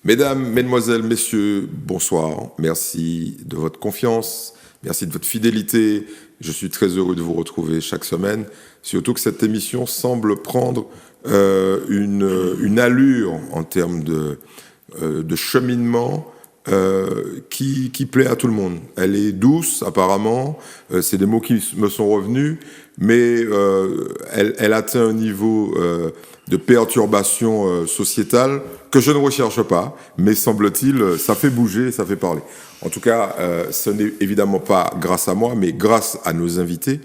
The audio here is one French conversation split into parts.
Mesdames, Mesdemoiselles, Messieurs, bonsoir. Merci de votre confiance, merci de votre fidélité. Je suis très heureux de vous retrouver chaque semaine. Surtout que cette émission semble prendre une allure en termes de cheminement qui plaît à tout le monde. Elle est douce, apparemment. C'est des mots qui me sont revenus, mais elle atteint un niveau de perturbation sociétale que je ne recherche pas, mais semble-t-il, ça fait bouger, ça fait parler. En tout cas, ce n'est évidemment pas grâce à moi, mais grâce à nos invités.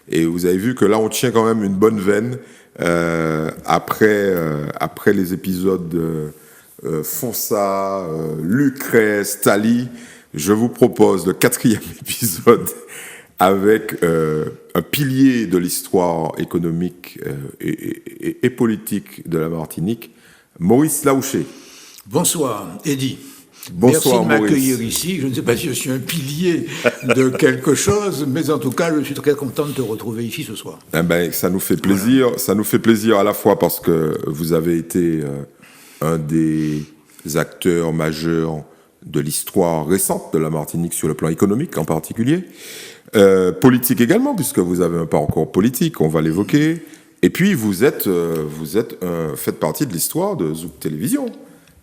Et vous avez vu que là, on tient quand même une bonne veine après les épisodes Fonsa, Lucrèce, Thalie. Je vous propose le 4e épisode avec un pilier de l'histoire économique et politique de la Martinique, Maurice Laouché. Bonsoir, Eddy. Bonsoir, merci de m'accueillir ici. Je ne sais pas si je suis un pilier de quelque chose, mais en tout cas, je suis très content de te retrouver ici ce soir. Eh ben, ça nous fait plaisir. Voilà. Ça nous fait plaisir à la fois parce que vous avez été un des acteurs majeurs de l'histoire récente de la Martinique sur le plan économique en particulier. Politique également, puisque vous avez un parcours politique, on va l'évoquer. Et puis, vous faites partie de l'histoire de Zouk Télévision,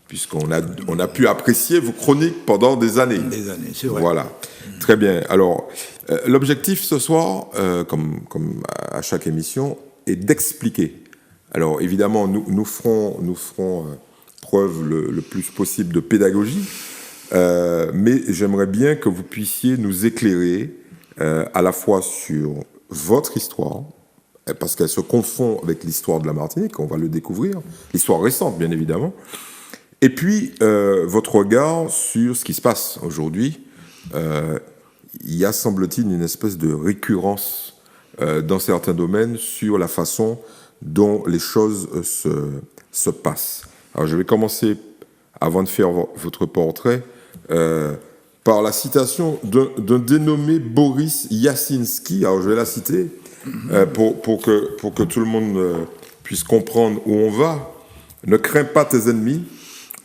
puisqu'on a pu apprécier vos chroniques pendant des années. Des années, c'est vrai. Voilà, très bien. Alors, l'objectif ce soir, comme à chaque émission, est d'expliquer. Alors, évidemment, nous ferons preuve le plus possible de pédagogie, mais j'aimerais bien que vous puissiez nous éclairer à la fois sur votre histoire, parce qu'elle se confond avec l'histoire de la Martinique, on va le découvrir, l'histoire récente bien évidemment, et puis votre regard sur ce qui se passe aujourd'hui. Il y a, semble-t-il, une espèce de récurrence dans certains domaines sur la façon dont les choses se passent. Alors je vais commencer, avant de faire votre portrait, par la citation d'un dénommé Boris Yasinski. Alors je vais la citer pour que tout le monde puisse comprendre où on va. Ne crains pas tes ennemis,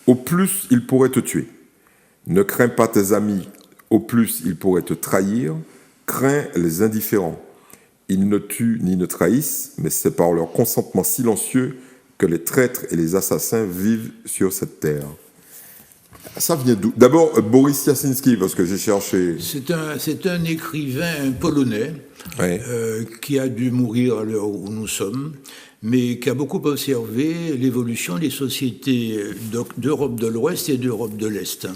au plus ils pourraient te tuer. Ne crains pas tes amis, au plus ils pourraient te trahir. Crains les indifférents. Ils ne tuent ni ne trahissent, mais c'est par leur consentement silencieux que les traîtres et les assassins vivent sur cette terre. Ça vient d'où ? D'abord, Boris Yasinski, parce que j'ai cherché... C'est un écrivain polonais qui a dû mourir à l'heure où nous sommes, mais qui a beaucoup observé l'évolution des sociétés d'Europe de l'Ouest et d'Europe de l'Est.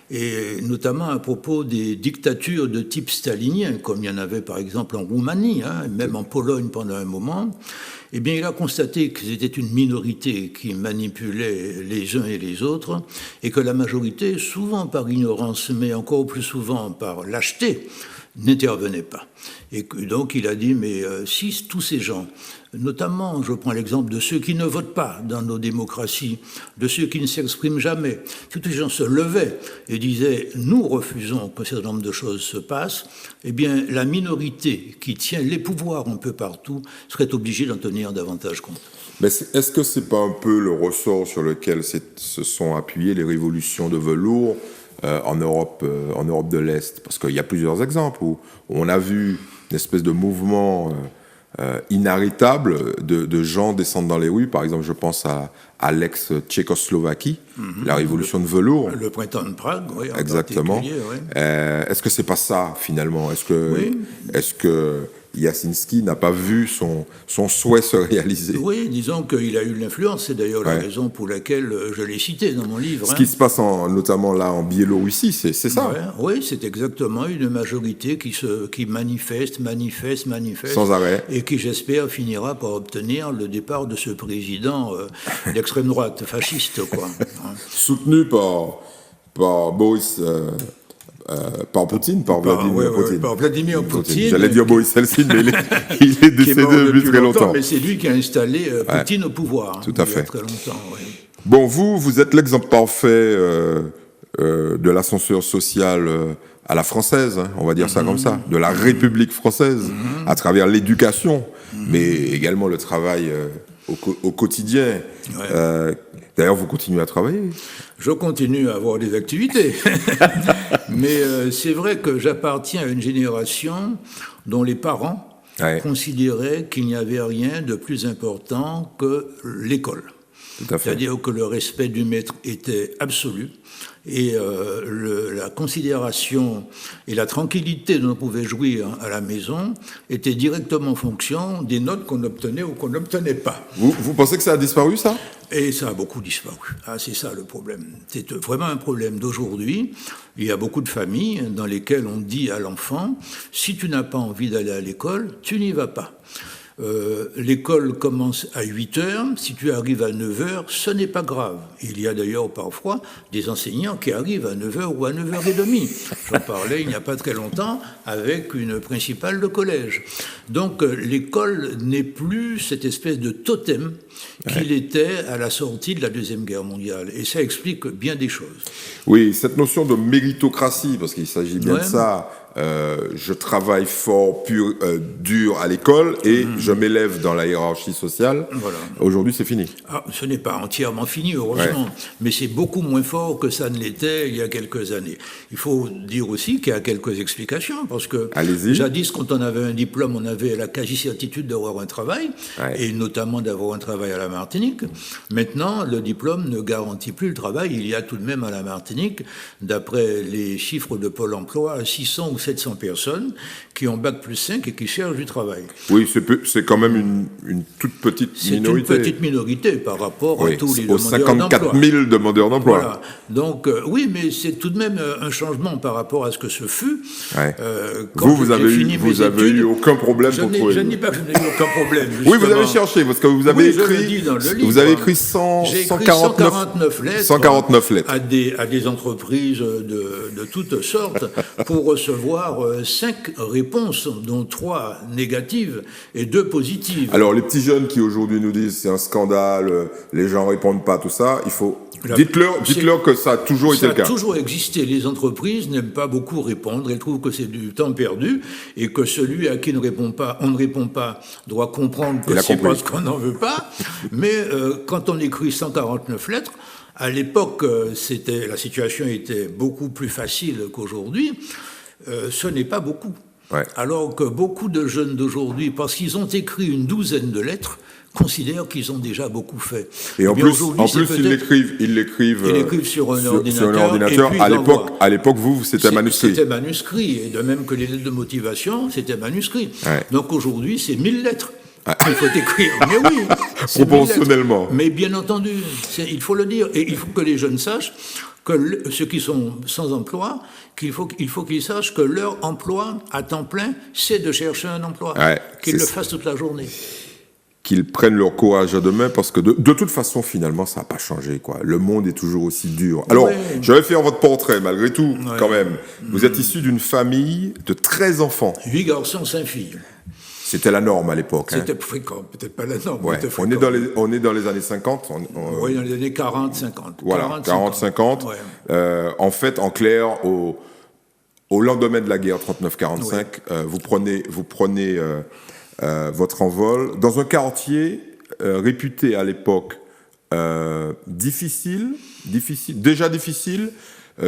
Et notamment à propos des dictatures de type stalinien, comme il y en avait par exemple en Roumanie, même en Pologne pendant un moment. Eh bien, il a constaté que c'était une minorité qui manipulait les uns et les autres, et que la majorité, souvent par ignorance, mais encore plus souvent par lâcheté, n'intervenait pas. Et que, donc il a dit, mais si tous ces gens, notamment, je prends l'exemple de ceux qui ne votent pas dans nos démocraties, de ceux qui ne s'expriment jamais, si tous ces gens se levaient et disaient, nous refusons que un certain nombre de choses se passent, eh bien la minorité qui tient les pouvoirs un peu partout serait obligée d'en tenir davantage compte. Mais est-ce que c'est pas un peu le ressort sur lequel se sont appuyées les révolutions de velours en Europe de l'Est? Parce qu'il y a plusieurs exemples où on a vu une espèce de mouvement inarrêtable de gens descendre dans les rues. Par exemple, je pense à l'ex-Tchécoslovaquie, la révolution de velours. Le printemps de Prague, oui. Exactement. Est-ce que c'est pas ça, finalement ? Est-ce que Yasinski n'a pas vu son souhait se réaliser? Oui, disons qu'il a eu l'influence. C'est d'ailleurs la raison pour laquelle je l'ai cité dans mon livre. Ce qui se passe notamment là en Biélorussie, c'est ça. Oui, c'est exactement une majorité qui manifeste sans arrêt, et qui, j'espère, finira par obtenir le départ de ce président d'extrême droite, fasciste, quoi. Soutenu par Boris... par Poutine, par Vladimir Poutine. Par Vladimir Poutine. J'allais dire Boris Helsinki, mais il est décédé depuis très longtemps. Mais c'est lui qui a installé Poutine au pouvoir. Tout à fait. Très longtemps, Bon, vous êtes l'exemple parfait de l'ascenseur social à la française, on va dire ça comme ça, de la République française, à travers l'éducation, mais également le travail au quotidien. Ouais. D'ailleurs, vous continuez à travailler? Je continue à avoir des activités. Mais c'est vrai que j'appartiens à une génération dont les parents considéraient qu'il n'y avait rien de plus important que l'école. C'est-à-dire que le respect du maître était absolu et la considération et la tranquillité dont on pouvait jouir à la maison était directement en fonction des notes qu'on obtenait ou qu'on n'obtenait pas. Vous pensez que ça a disparu, ça ? Et ça a beaucoup disparu. Ah, c'est ça le problème. C'est vraiment un problème d'aujourd'hui. Il y a beaucoup de familles dans lesquelles on dit à l'enfant, si tu n'as pas envie d'aller à l'école, tu n'y vas pas. L'école commence à 8h, si tu arrives à 9h, ce n'est pas grave. Il y a d'ailleurs parfois des enseignants qui arrivent à 9h ou à 9h30. J'en parlais il n'y a pas très longtemps avec une principale de collège. Donc l'école n'est plus cette espèce de totem qu'il était à la sortie de la Deuxième Guerre mondiale. Et ça explique bien des choses. Oui, cette notion de méritocratie, parce qu'il s'agit bien de ça. Je travaille fort, dur à l'école et je m'élève dans la hiérarchie sociale. Voilà. Aujourd'hui, c'est fini. Ah, ce n'est pas entièrement fini, heureusement, mais c'est beaucoup moins fort que ça ne l'était il y a quelques années. Il faut dire aussi qu'il y a quelques explications, parce que jadis, quand on avait un diplôme, on avait la quasi-certitude d'avoir un travail, et notamment d'avoir un travail à la Martinique. Maintenant, le diplôme ne garantit plus le travail. Il y a tout de même à la Martinique, d'après les chiffres de Pôle emploi, 600 ou 700 personnes qui ont bac plus 5 et qui cherchent du travail. Oui, c'est quand même une toute petite minorité. C'est une petite minorité par rapport à tous les demandeurs d'emploi. Aux 54 000 demandeurs d'emploi. Voilà. Donc, oui, mais c'est tout de même un changement par rapport à ce que ce fut. Vous avez eu aucun problème pour trouver. Je n'ai pas eu aucun problème. Justement. Oui, vous avez cherché, parce que vous avez écrit. Vous avez écrit 149 lettres. 149 lettres. À des entreprises de toutes sortes pour recevoir 5 réponses, dont 3 négatives et 2 positives. Alors, les petits jeunes qui aujourd'hui nous disent c'est un scandale, les gens répondent pas, tout ça, il faut... Dites-leur que ça a toujours été le cas. Ça a toujours existé. Les entreprises n'aiment pas beaucoup répondre. Elles trouvent que c'est du temps perdu et que celui à qui on ne répond pas doit comprendre que c'est parce qu'on n'en veut pas. Mais quand on écrit 149 lettres, à l'époque, la situation était beaucoup plus facile qu'aujourd'hui. Ce n'est pas beaucoup. Alors que beaucoup de jeunes d'aujourd'hui, parce qu'ils ont écrit une douzaine de lettres, considèrent qu'ils ont déjà beaucoup fait. Et en plus ils l'écrivent sur un ordinateur. À l'époque, c'était manuscrit. C'était manuscrit, et de même que les lettres de motivation, c'était manuscrit. Donc aujourd'hui, c'est 1000 lettres. Il faut écrire, mais oui. Proportionnellement. Mais bien entendu, il faut le dire. Et il faut que les jeunes sachent que ceux qui sont sans emploi, il faut qu'ils sachent que leur emploi à temps plein, c'est de chercher un emploi. Qu'ils le fassent toute la journée. Qu'ils prennent leur courage à deux mains, parce que de toute façon, finalement, ça n'a pas changé, quoi. Le monde est toujours aussi dur. Alors, je vais faire votre portrait, malgré tout, quand même. Vous êtes issu d'une famille de 13 enfants. 8 garçons, 5 filles. C'était la norme à l'époque. C'était fréquent, peut-être pas la norme. On est dans les années 50. Oui, dans les années 40-50. Voilà, 40-50. En fait, en clair, au lendemain de la guerre 39-45, vous prenez votre envol dans un quartier réputé à l'époque difficile,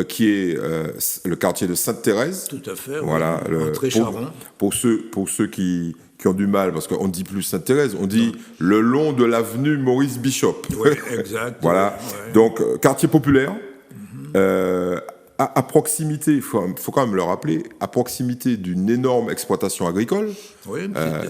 qui est le quartier de Sainte-Thérèse. Tout à fait. Voilà, pour ceux qui ont du mal, parce qu'on ne dit plus Sainte-Thérèse, on dit le long de l'avenue Maurice Bishop. Oui, exact. Voilà, donc quartier populaire. À proximité, il faut quand même le rappeler, à proximité d'une énorme exploitation agricole. Oui,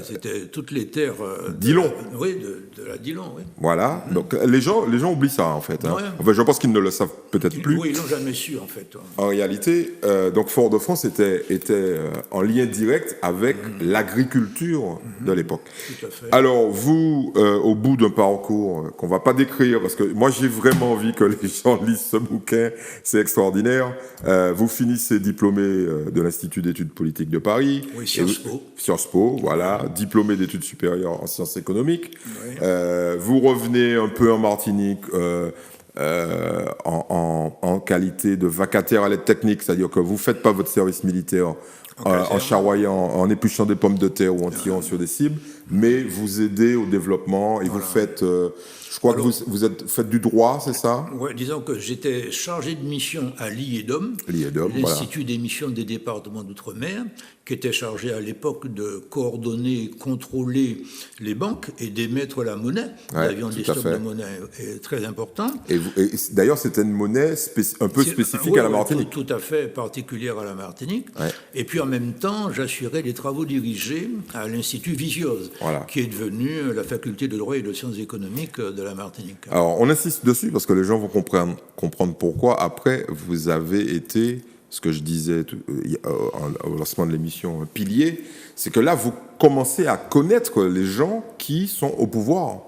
c'était toutes les terres Dillon. De la Dillon, oui. Voilà, donc les gens oublient ça, en fait. Enfin, je pense qu'ils ne le savent peut-être plus. Oui, ils l'ont jamais su, en fait. En réalité, donc Fort-de-France était en lien direct avec l'agriculture de l'époque. Tout à fait. Alors, vous, au bout d'un parcours qu'on ne va pas décrire, parce que moi, j'ai vraiment envie que les gens lisent ce bouquin, c'est extraordinaire. Vous finissez diplômé de l'Institut d'études politiques de Paris. Oui, Sciences Po, voilà, diplômé d'études supérieures en sciences économiques. Oui. Vous revenez un peu en Martinique en qualité de vacataire à l'aide technique, c'est-à-dire que vous ne faites pas votre service militaire en charroyant, en épluchant des pommes de terre ou en tirant sur des cibles, mais vous aidez au développement et vous faites... je crois que vous faites du droit, c'est ça? Oui, disons que j'étais chargé de mission à l'IEDOM, l'Institut des missions des départements d'outre-mer, qui était chargé à l'époque de coordonner, contrôler les banques et d'émettre la monnaie. Nous avions des stocks de monnaie très importants. Et d'ailleurs, c'était une monnaie un peu spécifique à la Martinique. Tout à fait particulière à la Martinique. Ouais. Et puis en même temps, j'assurais les travaux dirigés à l'Institut Visiose, qui est devenu la faculté de droit et de sciences économiques de la Martinique. Alors, on insiste dessus parce que les gens vont comprendre pourquoi. Après, vous avez été, ce que je disais au lancement de l'émission, pilier, c'est que là, vous commencez à connaître les gens qui sont au pouvoir.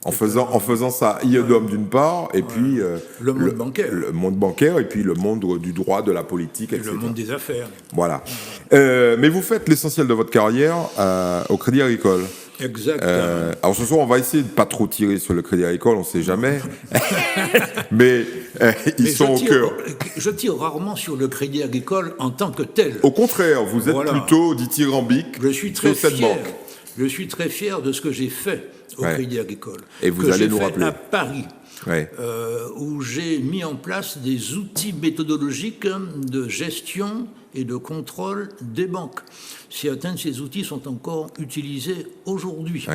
En faisant ça, IEDOM d'une part, et puis le monde bancaire. Le monde bancaire, et puis le monde du droit, de la politique, etc. Le monde des affaires. Voilà. Mais vous faites l'essentiel de votre carrière au Crédit Agricole. Exactement. Alors ce soir, on va essayer de pas trop tirer sur le Crédit Agricole, on ne sait jamais. mais ils sont au cœur. Je tire rarement sur le Crédit Agricole en tant que tel. Au contraire, vous êtes plutôt dithyrambique. Je suis très fier. Je suis très fier de ce que j'ai fait au Crédit Agricole. Et vous allez nous rappeler. À Paris. Où j'ai mis en place des outils méthodologiques de gestion et de contrôle des banques. Certains de ces outils sont encore utilisés aujourd'hui.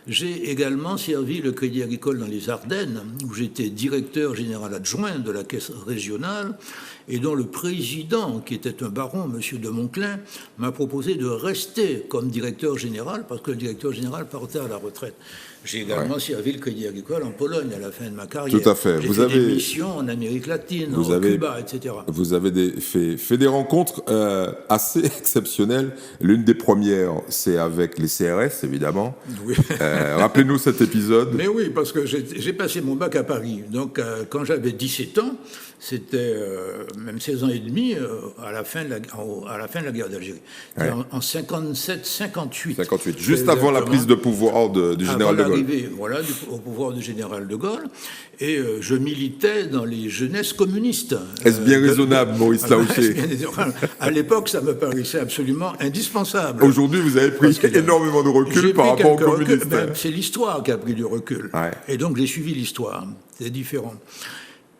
J'ai également servi le Crédit Agricole dans les Ardennes, où j'étais directeur général adjoint de la caisse régionale, et dont le président, qui était un baron, M. de Monclin, m'a proposé de rester comme directeur général, parce que le directeur général partait à la retraite. J'ai également servi le Crédit Agricole en Pologne à la fin de ma carrière. Tout à fait. J'ai fait des missions en Amérique latine, en Cuba, etc. Vous avez fait des rencontres assez exceptionnelles. L'une des premières, c'est avec les CRS, évidemment. Oui. Rappelez-nous cet épisode. Mais oui, parce que j'ai passé mon bac à Paris. Donc, quand j'avais 17 ans, c'était même 16 ans et demi à la fin de la guerre d'Algérie. En 57-58. 58, juste avant la prise de pouvoir du général de Gaulle. Arrivé, au pouvoir du général de Gaulle. Et je militais dans les jeunesses communistes. Est-ce bien raisonnable, Maurice Laouché? À l'époque, ça me paraissait absolument indispensable. Aujourd'hui, vous avez pris énormément de recul par rapport aux communistes. C'est l'histoire qui a pris du recul. Et donc, j'ai suivi l'histoire. C'est différent.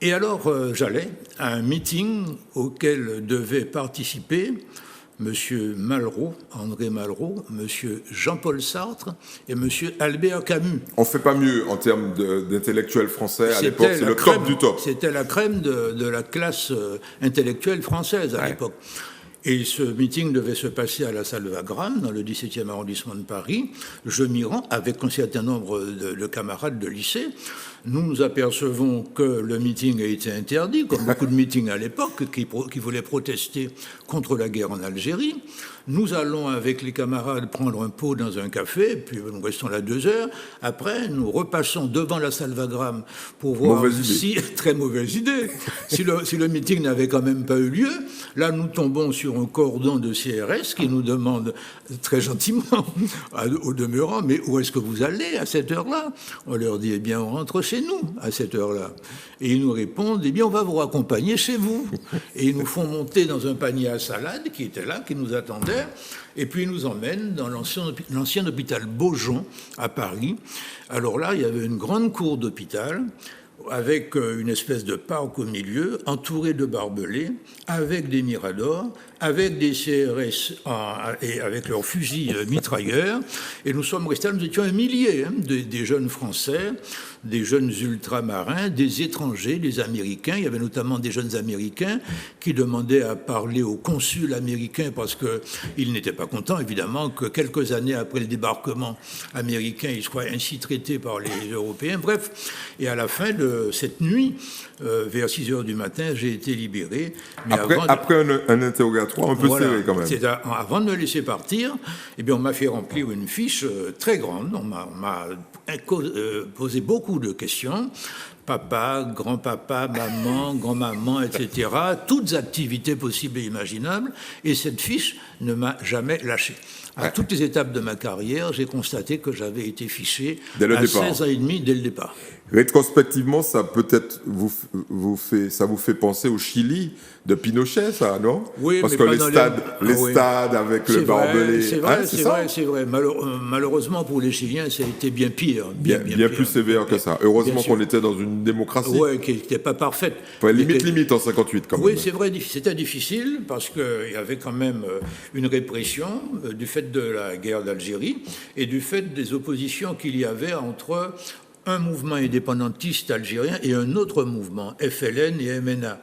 Et alors, j'allais à un meeting auquel devaient participer M. Malraux, André Malraux, M. Jean-Paul Sartre et M. Albert Camus. On ne fait pas mieux en termes d'intellectuels français à l'époque, c'est le top du top. C'était la crème de la classe intellectuelle française à l'époque. Et ce meeting devait se passer à la salle Wagram, dans le 17e arrondissement de Paris. Je m'y rends avec un certain nombre de camarades de lycée. Nous nous apercevons que le meeting a été interdit, comme beaucoup de meetings à l'époque, qui voulaient protester contre la guerre en Algérie. Nous allons avec les camarades prendre un pot dans un café, puis nous restons là 2 heures. Après, nous repassons devant la salle Wagram pour voir très mauvaise idée, si le meeting n'avait quand même pas eu lieu. Là, nous tombons sur un cordon de CRS qui nous demande très gentiment, au demeurant, mais où est-ce que vous allez à cette heure-là? On leur dit, eh bien, on rentre chez nous à cette heure-là. Et ils nous répondent, eh bien, on va vous raccompagner chez vous. Et ils nous font monter dans un panier à salade qui était là, qui nous attendait. Et puis ils nous emmènent dans l'ancien hôpital Beaujon à Paris. Alors là, il y avait une grande cour d'hôpital avec une espèce de parc au milieu, entouré de barbelés, avec des miradors, avec des CRS et avec leurs fusils mitrailleurs. Et nous sommes restés, nous étions un millier, des jeunes Français, des jeunes ultramarins, des étrangers, des Américains. Il y avait notamment des jeunes Américains qui demandaient à parler au consul américain parce qu'ils n'étaient pas contents, évidemment, que quelques années après le débarquement américain, ils soient ainsi traités par les Européens. Bref, et à la fin de cette nuit, vers 6 heures du matin, j'ai été libéré. Mais après un interrogatoire un peu serré quand même. Avant de me laisser partir, eh bien, on m'a fait remplir une fiche très grande. On m'a posé beaucoup de questions papa, grand-papa, maman, grand-maman, etc. Toutes activités possibles et imaginables. Et cette fiche ne m'a jamais lâché. À toutes les étapes de ma carrière, j'ai constaté que j'avais été fiché à 16 ans et demi dès le départ. Rétrospectivement, ça peut-être vous fait penser au Chili de Pinochet, ça, non? Oui, parce mais que pas les stades avec le barbelé. C'est vrai. Malheureusement pour les Chiliens, ça a été bien pire. Bien plus sévère que ça. Heureusement qu'on était dans une démocratie. Oui, qui n'était pas parfaite. Limite en 58 quand même. Oui, c'est vrai, c'était difficile parce qu'il y avait quand même une répression du fait de la guerre d'Algérie et du fait des oppositions qu'il y avait entre un mouvement indépendantiste algérien et un autre mouvement, FLN et MNA.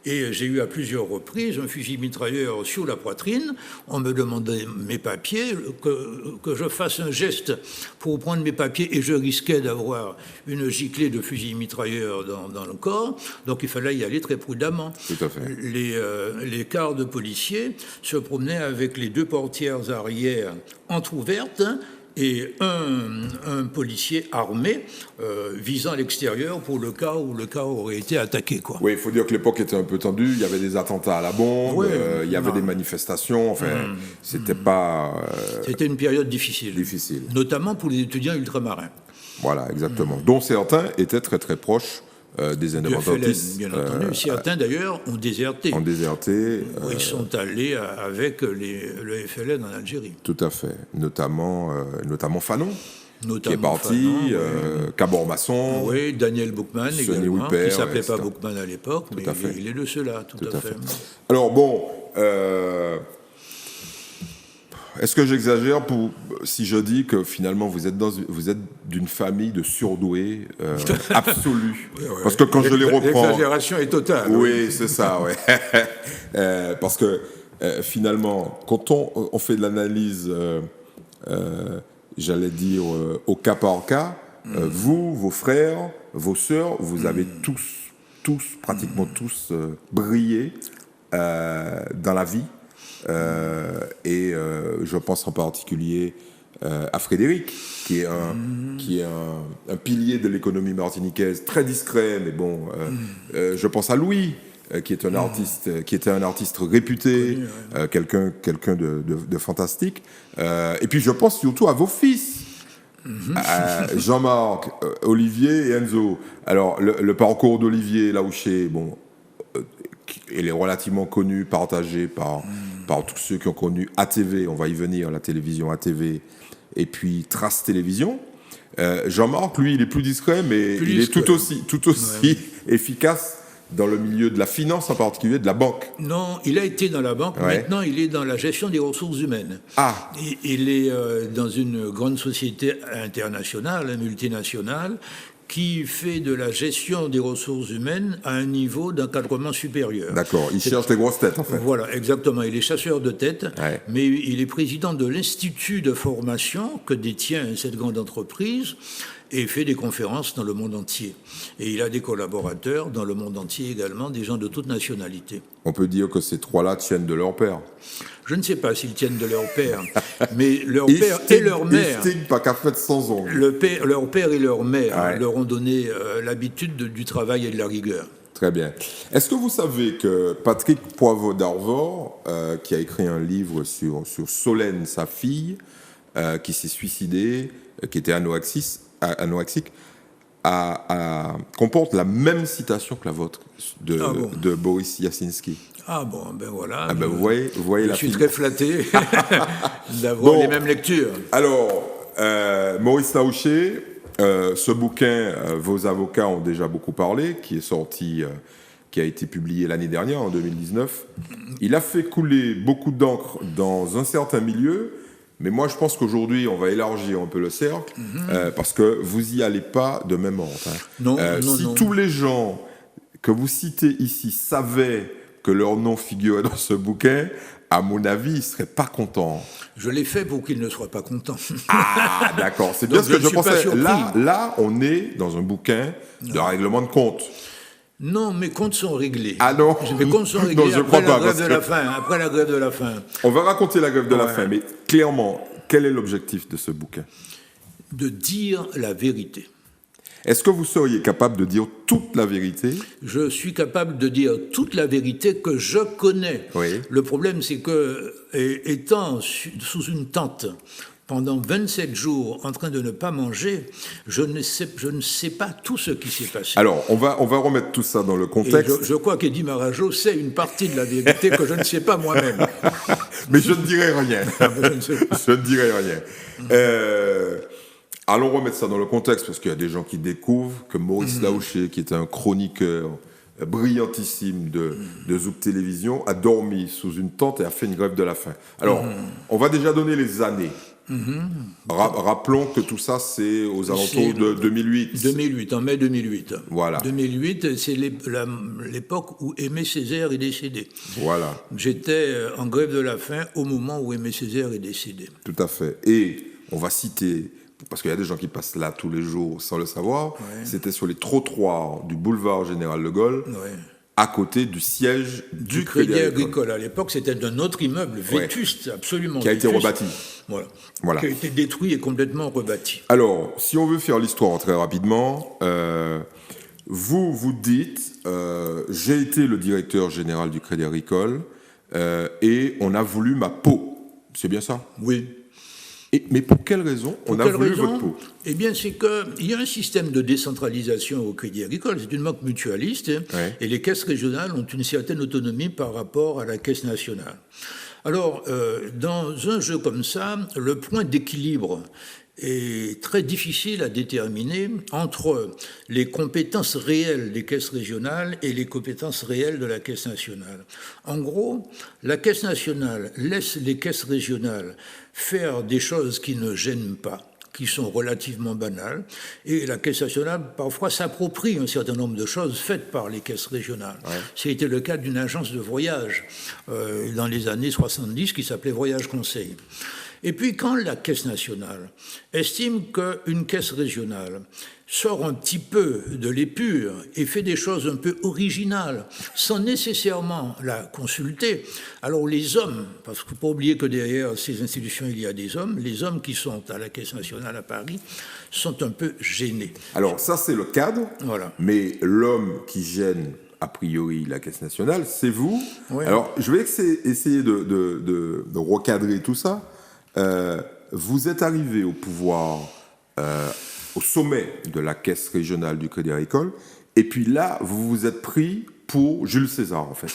Et j'ai eu à plusieurs reprises un fusil mitrailleur sur la poitrine. On me demandait mes papiers, que je fasse un geste pour prendre mes papiers, et je risquais d'avoir une giclée de fusil mitrailleur dans le corps. Donc il fallait y aller très prudemment. Tout à fait. Les quarts de policiers se promenaient avec les deux portières arrière entrouvertes, et un policier armé visant l'extérieur pour le cas où le cas aurait été attaqué, quoi. Oui, il faut dire que l'époque était un peu tendue, il y avait des attentats à la bombe, il y avait des manifestations, enfin, c'était pas... C'était une période difficile. Notamment pour les étudiants ultramarins. Voilà, exactement. Dont certains étaient très très proches des indépendantistes. Bien entendu. Certains, d'ailleurs, ont déserté. Ils sont allés avec le FLN en Algérie. Tout à fait. Notamment Fanon, qui est parti, Cabor-Masson. Oui, Daniel Boukman également, Whipper, qui ne s'appelait pas Boukman à l'époque, mais il est de ceux-là, tout à fait. Alors bon... Est-ce que j'exagère si je dis que finalement vous êtes d'une famille de surdoués absolus? Parce que quand je les reprends... L'exagération est totale. Oui, c'est ça, ouais. Parce que finalement, quand on fait de l'analyse, j'allais dire, au cas par cas, vous, vos frères, vos sœurs, vous avez pratiquement tous brillé dans la vie. Je pense en particulier à Frédéric, qui est un pilier de l'économie martiniquaise, très discret, mais bon. Je pense à Louis, qui était un artiste réputé, quelqu'un de fantastique. Et puis je pense surtout à vos fils. Jean-Marc, Olivier et Enzo. Alors le parcours d'Olivier Laouché, bon, il est relativement connu, partagé par tous ceux qui ont connu ATV, on va y venir, la télévision ATV, et puis Trace Télévision. Jean-Marc, lui, il est plus discret, mais il est tout aussi efficace dans le milieu de la finance, en particulier de la banque. Non, il a été dans la banque, maintenant il est dans la gestion des ressources humaines. Il est dans une grande société internationale, multinationale, qui fait de la gestion des ressources humaines à un niveau d'encadrement supérieur. D'accord, il cherche les grosses têtes en fait. Voilà, exactement, il est chasseur de tête, mais il est président de l'institut de formation que détient cette grande entreprise et fait des conférences dans le monde entier. Et il a des collaborateurs dans le monde entier également, des gens de toute nationalité. On peut dire que ces trois-là tiennent de leur père. Je ne sais pas s'ils tiennent de leur père, mais leur père et leur mère... pas qu'à fait sans ongles. Leur père et leur mère leur ont donné l'habitude du travail et de la rigueur. Très bien. Est-ce que vous savez que Patrick Poivre d'Arvor, qui a écrit un livre sur Solène, sa fille, qui s'est suicidée, qui était anorexique, comporte la même citation que la vôtre de Boris Yasinski. Ah bon, ben voilà. Vous voyez je suis très flatté d'avoir les mêmes lectures. Alors, Maurice Laouché, ce bouquin, vos avocats ont déjà beaucoup parlé, qui est sorti, qui a été publié l'année dernière, en 2019. Il a fait couler beaucoup d'encre dans un certain milieu, mais moi je pense qu'aujourd'hui on va élargir un peu le cercle, parce que vous y allez pas de même ordre. Non, si tous les gens que vous citez ici savaient que leur nom figurait dans ce bouquin, à mon avis, ils ne seraient pas contents. Je l'ai fait pour qu'ils ne soient pas contents. Ah, d'accord. C'est bien ce que je pensais. Là, on est dans un bouquin de règlement de compte. Non, mes comptes sont réglés. Ah non. Mes comptes sont réglés après la grève de la faim. On va raconter la grève de la faim, mais clairement, quel est l'objectif de ce bouquin? De dire la vérité. Est-ce que vous seriez capable de dire toute la vérité? Je suis capable de dire toute la vérité que je connais. Oui. Le problème, c'est que, étant sous une tente pendant 27 jours en train de ne pas manger, je ne sais pas tout ce qui s'est passé. Alors, on va remettre tout ça dans le contexte. Et je crois qu'Eddie Marajo sait une partie de la vérité que je ne sais pas moi-même. Mais je ne dirai rien. Je ne dirai rien. Allons remettre ça dans le contexte, parce qu'il y a des gens qui découvrent que Maurice Laouché, qui était un chroniqueur brillantissime de Zouk Télévision, a dormi sous une tente et a fait une grève de la faim. Alors, on va déjà donner les années. Rappelons que tout ça, c'est aux alentours de 2008. 2008, en mai 2008. Voilà. 2008, c'est l'époque où Aimé Césaire est décédé. Voilà. J'étais en grève de la faim au moment où Aimé Césaire est décédé. Tout à fait. Et on va citer, parce qu'il y a des gens qui passent là tous les jours sans le savoir, c'était sur les trottoirs du boulevard Général de Gaulle, à côté du siège du Crédit Agricole. À l'époque, c'était un autre immeuble vétuste, absolument qui a été rebâti. Voilà. Qui a été détruit et complètement rebâti. Alors, si on veut faire l'histoire très rapidement, vous dites, j'ai été le directeur général du Crédit Agricole et on a voulu ma peau. C'est bien ça? Oui. Mais pour quelle raison on a voulu votre peau? Eh bien, c'est qu'il y a un système de décentralisation au Crédit Agricole. C'est une banque mutualiste et les caisses régionales ont une certaine autonomie par rapport à la caisse nationale. Alors, dans un jeu comme ça, le point d'équilibre est très difficile à déterminer entre les compétences réelles des caisses régionales et les compétences réelles de la caisse nationale. En gros, la caisse nationale laisse les caisses régionales faire des choses qui ne gênent pas, qui sont relativement banales, et la Caisse nationale, parfois, s'approprie un certain nombre de choses faites par les caisses régionales. C'était le cas d'une agence de voyage dans les années 70 qui s'appelait Voyage Conseil. Et puis, quand la Caisse nationale estime qu'une caisse régionale sort un petit peu de l'épure et fait des choses un peu originales, sans nécessairement la consulter, alors les hommes, parce qu'il ne faut pas oublier que derrière ces institutions, il y a des hommes, les hommes qui sont à la Caisse nationale à Paris sont un peu gênés. Alors ça, c'est le cadre, mais l'homme qui gêne a priori la Caisse nationale, c'est vous. Alors, je vais essayer de recadrer tout ça. Vous êtes arrivé au pouvoir, au sommet de la caisse régionale du Crédit Agricole, et puis là, vous vous êtes pris pour Jules César, en fait.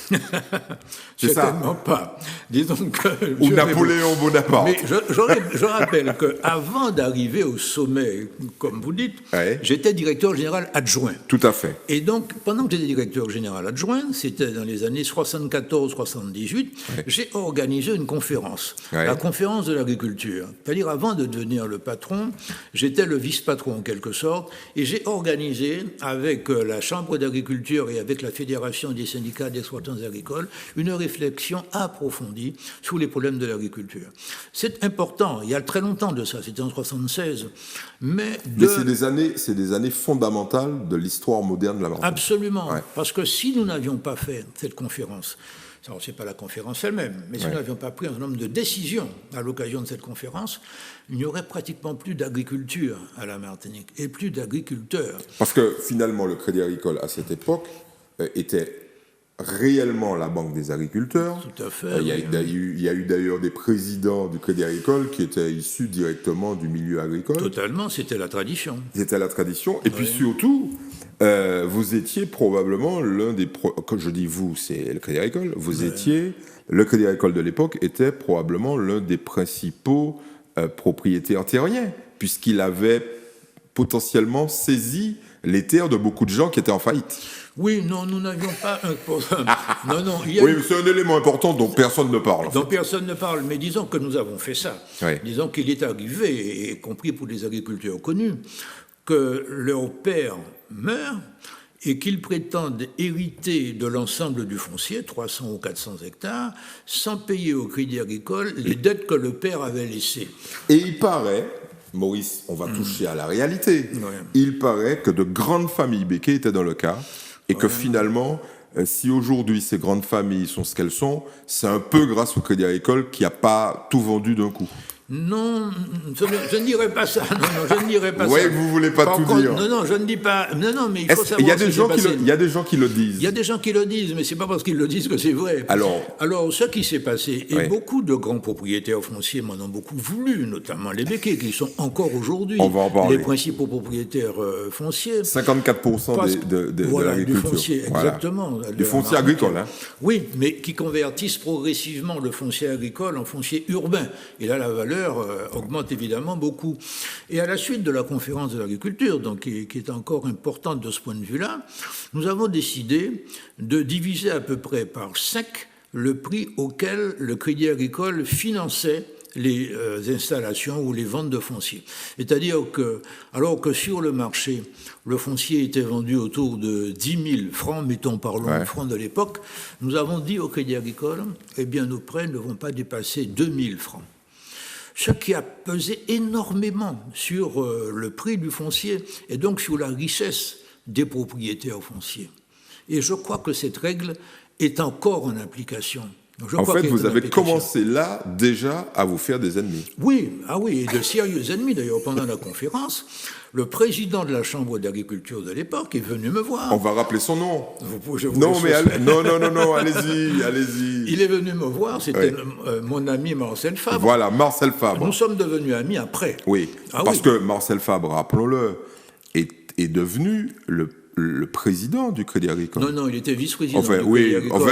C'est ça? Certainement pas. Disons que... Ou Napoléon Bonaparte. Mais je rappelle qu'avant d'arriver au sommet, comme vous dites, j'étais directeur général adjoint. Tout à fait. Et donc, pendant que j'étais directeur général adjoint, c'était dans les années 74-78, j'ai organisé une conférence, la conférence de l'agriculture. C'est-à-dire, avant de devenir le patron, j'étais le vice-patron en quelque sorte, et j'ai organisé avec la Chambre d'agriculture et avec la Fédération des syndicats d'exploitants agricoles, une réflexion approfondie sur les problèmes de l'agriculture. C'est important, il y a très longtemps de ça, c'était en 1976. Mais c'est des années fondamentales de l'histoire moderne de la Martinique. Absolument, parce que si nous n'avions pas fait cette conférence, alors ce n'est pas la conférence elle-même, mais si nous n'avions pas pris un certain nombre de décisions à l'occasion de cette conférence, il n'y aurait pratiquement plus d'agriculture à la Martinique et plus d'agriculteurs. Parce que finalement, le Crédit Agricole, à cette époque, était réellement la banque des agriculteurs. Tout à fait. Il y a eu d'ailleurs des présidents du Crédit Agricole qui étaient issus directement du milieu agricole. Totalement, c'était la tradition. C'était la tradition. Et puis surtout, vous étiez probablement l'un des... Quand je dis vous, c'est le Crédit Agricole. Vous étiez... Le Crédit Agricole de l'époque était probablement l'un des principaux propriétaires terriens, puisqu'il avait potentiellement saisi les terres de beaucoup de gens qui étaient en faillite. Oui, non, nous n'avions pas un... non, oui, c'est un élément important dont personne ne parle. Dont personne ne parle, mais disons que nous avons fait ça. Disons qu'il est arrivé, y compris pour les agriculteurs connus, que leur père meurt et qu'ils prétendent hériter de l'ensemble du foncier, 300 ou 400 hectares, sans payer au Crédit Agricole les dettes que le père avait laissées. Et il paraît... Maurice, on va toucher à la réalité. Il paraît que de grandes familles béquées étaient dans le cas et que finalement, si aujourd'hui ces grandes familles sont ce qu'elles sont, c'est un peu grâce au Crédit Agricole qui n'a pas tout vendu d'un coup. Non, je ne dirais pas ça. Non, je ne dirais pas ça. Oui, vous ne voulez pas tout dire. Non, je ne dis pas. Non, mais il faut savoir. Il y a des gens qui le disent. Il y a des gens qui le disent, mais c'est pas parce qu'ils le disent que c'est vrai. Alors, ce qui s'est passé, et beaucoup de grands propriétaires fonciers m'en ont beaucoup voulu, notamment les Becquet, qui sont encore aujourd'hui les principaux propriétaires fonciers. 54% de l'agriculture. Du foncier, exactement. Du foncier agricole. Hein. Oui, mais qui convertissent progressivement le foncier agricole en foncier urbain. Et là, la valeur augmente évidemment beaucoup. Et à la suite de la conférence de l'agriculture, donc qui est encore importante de ce point de vue-là, nous avons décidé de diviser à peu près par 5 le prix auquel le Crédit Agricole finançait les installations ou les ventes de foncier. C'est-à-dire que, alors que sur le marché, le foncier était vendu autour de 10 000 francs, mettons parlons en francs de l'époque, nous avons dit au Crédit Agricole, eh bien nos prêts ne vont pas dépasser 2 000 francs. Ce qui a pesé énormément sur le prix du foncier et donc sur la richesse des propriétaires fonciers. Et je crois que cette règle est encore en application. En fait, vous avez commencé là déjà à vous faire des ennemis. Oui, et de sérieux ennemis. D'ailleurs, pendant la conférence, le président de la Chambre d'agriculture de l'époque est venu me voir. On va rappeler son nom. Non, allez-y. Il est venu me voir, c'était mon ami Marcel Fabre. Voilà, Marcel Fabre. Nous sommes devenus amis après. Oui, parce que Marcel Fabre, rappelons-le, est devenu le président du Crédit Agricole. Non, il était vice-président du Crédit Agricole.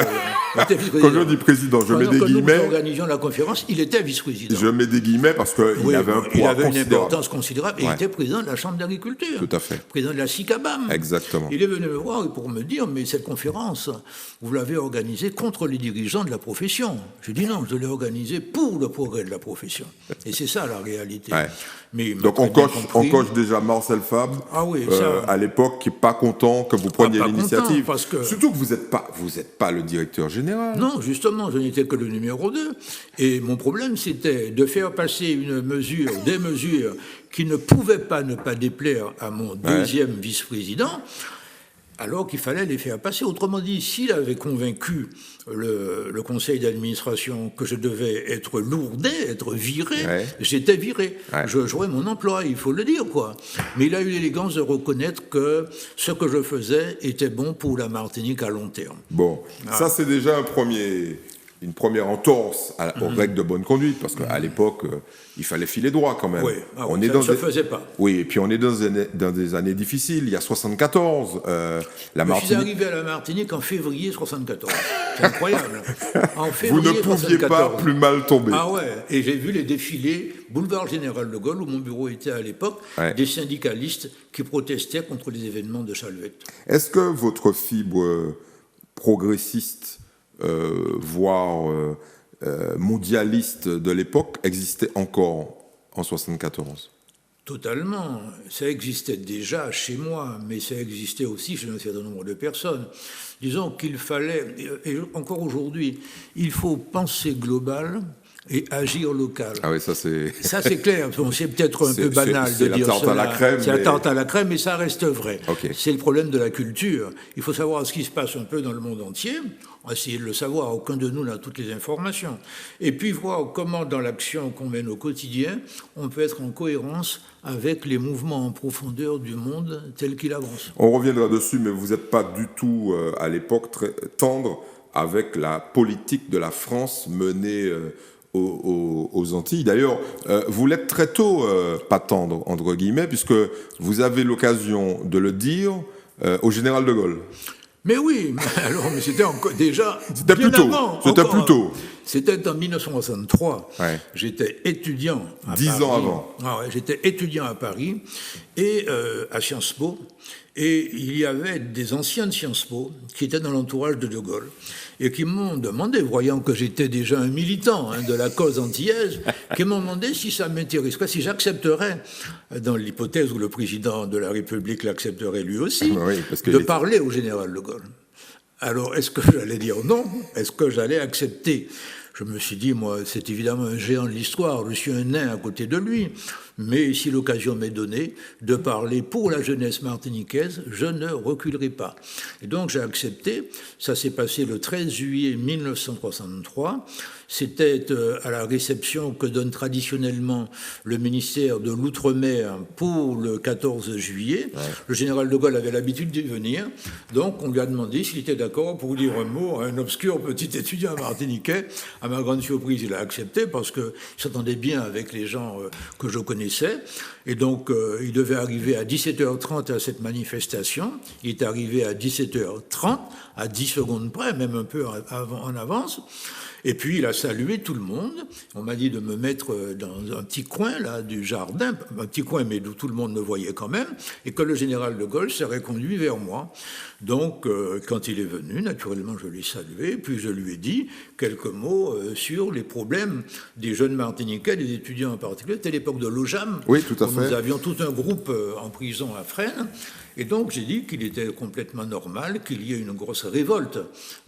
Quand je dis président, je mets des guillemets. Nous organisions la conférence, il était vice-président. Je mets des guillemets parce qu'il avait un poids considérable. Il avait une importance considérable et il était président de la Chambre d'agriculture. Tout à fait. Président de la SICABAM. Exactement. Il est venu me voir pour me dire, mais cette conférence, vous l'avez organisée contre les dirigeants de la profession. J'ai dit non, je l'ai organisée pour le progrès de la profession. Et c'est ça la réalité. Ouais. Mais donc on coche déjà Marcel Fabre, à l'époque, qui n'est pas content que vous preniez l'initiative. Surtout que vous n'êtes pas le directeur général. Non, justement, je n'étais que le numéro 2. Et mon problème, c'était de faire passer des mesures qui ne pouvaient pas ne pas déplaire à mon deuxième vice-président, alors qu'il fallait les faire passer. Autrement dit, s'il avait convaincu le conseil d'administration que je devais être lourdé, être viré, j'étais viré. Je jouais mon emploi, il faut le dire, quoi. Mais il a eu l'élégance de reconnaître que ce que je faisais était bon pour la Martinique à long terme. Bon, ça c'est déjà une première entorse aux règles de bonne conduite, parce qu'à l'époque, il fallait filer droit quand même. Oui, ça ne se faisait pas. Oui, et puis on est dans des années difficiles. Il y a 74, la Martinique... Je suis arrivé à la Martinique en février 74. C'est incroyable. En février vous ne pouviez 74. Pas plus mal tomber. Ah ouais, et j'ai vu les défilés, boulevard Général de Gaulle, où mon bureau était à l'époque, des syndicalistes qui protestaient contre les événements de Chalvette. Est-ce que votre fibre progressiste, voire mondialiste de l'époque, existait encore en 74 ? Totalement. Ça existait déjà chez moi, mais ça existait aussi chez un certain nombre de personnes. Disons qu'il fallait, et encore aujourd'hui, il faut penser global et agir local. Ah oui, ça c'est... Ça c'est clair, c'est peut-être un peu banal de dire cela. C'est la tarte à la crème, mais ça reste vrai. Okay. C'est le problème de la culture. Il faut savoir ce qui se passe un peu dans le monde entier. On va essayer de le savoir, aucun de nous n'a toutes les informations. Et puis voir comment dans l'action qu'on mène au quotidien, on peut être en cohérence avec les mouvements en profondeur du monde tel qu'il avance. On reviendra dessus, mais vous n'êtes pas du tout, à l'époque, très tendre avec la politique de la France menée... aux Antilles. D'ailleurs, vous l'êtes très tôt, pas tendre, entre guillemets, puisque vous avez l'occasion de le dire au général de Gaulle. Mais oui, mais c'était déjà c'était bien plus tôt. Avant. C'était plus tôt. C'était en 1963. Ouais. J'étais étudiant à 10 Paris. 10 ans avant. Ah ouais, j'étais étudiant à Paris et à Sciences Po. Et il y avait des anciens de Sciences Po qui étaient dans l'entourage de Gaulle et qui m'ont demandé, voyant que j'étais déjà un militant de la cause antillaise, qui m'ont demandé si ça m'intéresserait, si j'accepterais, dans l'hypothèse où le président de la République l'accepterait lui aussi, de parler au général de Gaulle. Alors, est-ce que j'allais dire non ? Est-ce que j'allais accepter ? Je me suis dit, moi, c'est évidemment un géant de l'histoire, je suis un nain à côté de lui, mais si l'occasion m'est donnée de parler pour la jeunesse martiniquaise, je ne reculerai pas. Et donc j'ai accepté, ça s'est passé le 13 juillet 1963, c'était à la réception que donne traditionnellement le ministère de l'Outre-mer pour le 14 juillet. Ouais. Le général de Gaulle avait l'habitude d'y venir, donc on lui a demandé s'il était d'accord pour dire un mot à un obscur petit étudiant martiniquais. À ma grande surprise, il a accepté parce qu'il s'entendait bien avec les gens que je connaissais. Et donc, il devait arriver à 17h30 à cette manifestation. Il est arrivé à 17h30, à 10 secondes près, même un peu en avance. Et puis, il a salué tout le monde. On m'a dit de me mettre dans un petit coin là, du jardin, un petit coin, mais d'où tout le monde me voyait quand même, et que le général de Gaulle serait conduit vers moi. Donc, quand il est venu, naturellement, je l'ai salué, puis je lui ai dit quelques mots sur les problèmes des jeunes Martiniquais, des étudiants en particulier. C'était l'époque de l'OJAM. Oui, tout à fait. Nous avions tout un groupe en prison à Fresnes. Et donc, j'ai dit qu'il était complètement normal qu'il y ait une grosse révolte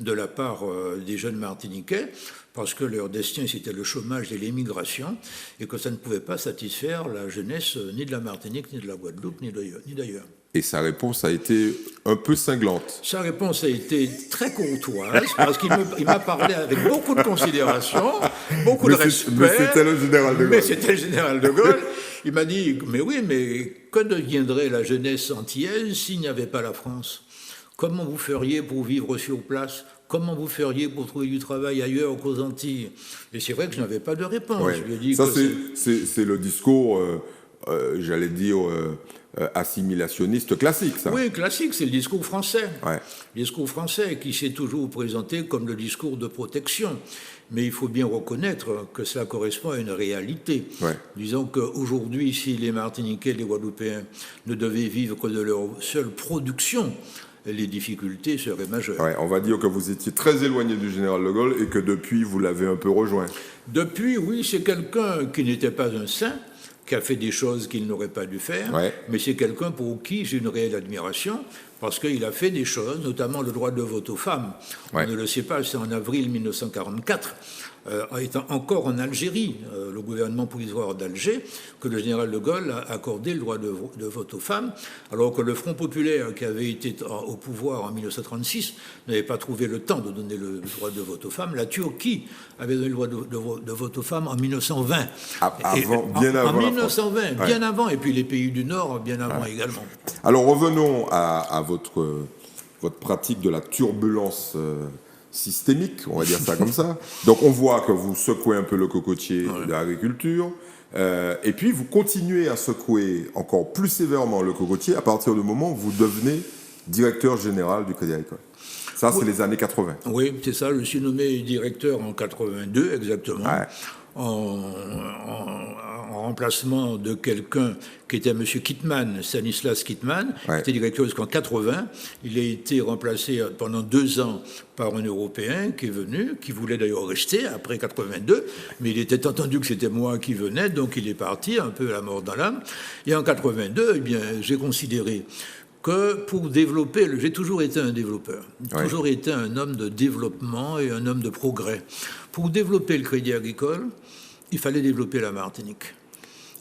de la part des jeunes Martiniquais, parce que leur destin, c'était le chômage et l'émigration, et que ça ne pouvait pas satisfaire la jeunesse ni de la Martinique, ni de la Guadeloupe, ni d'ailleurs. Et sa réponse a été un peu cinglante. Sa réponse a été très courtoise, parce qu'il m'a parlé avec beaucoup de considération, beaucoup de respect. Mais c'était le général de Gaulle. Mais c'était le général de Gaulle. Il m'a dit, mais oui, mais que deviendrait la jeunesse antillaise s'il n'y avait pas la France ? Comment vous feriez pour vivre sur place ? Comment vous feriez pour trouver du travail ailleurs qu'aux Antilles ? Et c'est vrai que je n'avais pas de réponse. Ouais. Je lui ai dit ça, que c'est le discours, j'allais dire, assimilationniste classique, ça. Oui, classique, c'est le discours français. Ouais. Le discours français qui s'est toujours présenté comme le discours de protection. Mais il faut bien reconnaître que cela correspond à une réalité. Ouais. Disons qu'aujourd'hui, si les Martiniquais et les Guadeloupéens ne devaient vivre que de leur seule production, les difficultés seraient majeures. Ouais, on va dire que vous étiez très éloigné du général de Gaulle et que depuis, vous l'avez un peu rejoint. Depuis, oui, c'est quelqu'un qui n'était pas un saint, qui a fait des choses qu'il n'aurait pas dû faire, ouais. Mais c'est quelqu'un pour qui j'ai une réelle admiration, parce qu'il a fait des choses, notamment le droit de vote aux femmes. Ouais. On ne le sait pas, c'est en avril 1944, étant encore en Algérie, le gouvernement provisoire d'Alger, que le général de Gaulle a accordé le droit de vote aux femmes, alors que le Front populaire, qui avait été au pouvoir en 1936, n'avait pas trouvé le temps de donner le droit de vote aux femmes. La Turquie avait donné le droit de vote aux femmes en 1920. Bien avant. En 1920, ouais. Bien avant, et puis les pays du Nord, bien avant ouais. Également. Alors revenons à votre pratique de la turbulence systémique, on va dire ça comme ça. Donc on voit que vous secouez un peu le cocotier ouais. de l'agriculture, et puis vous continuez à secouer encore plus sévèrement le cocotier à partir du moment où vous devenez directeur général du Crédit Agricole. Ça, c'est les années 80. Oui, c'est ça. Je suis nommé directeur en 82, exactement. Ouais. En remplacement de quelqu'un qui était M. Kittmann, Stanislas Kittmann, ouais. Qui était directeur jusqu'en 80. Il a été remplacé pendant 2 ans par un Européen qui est venu, qui voulait d'ailleurs rester après 82, mais il était entendu que c'était moi qui venais, donc il est parti, un peu la mort dans l'âme. Et en 82, eh bien, j'ai considéré que pour développer, j'ai toujours été un développeur, ouais. Toujours été un homme de développement et un homme de progrès. Pour développer le Crédit Agricole, il fallait développer la Martinique.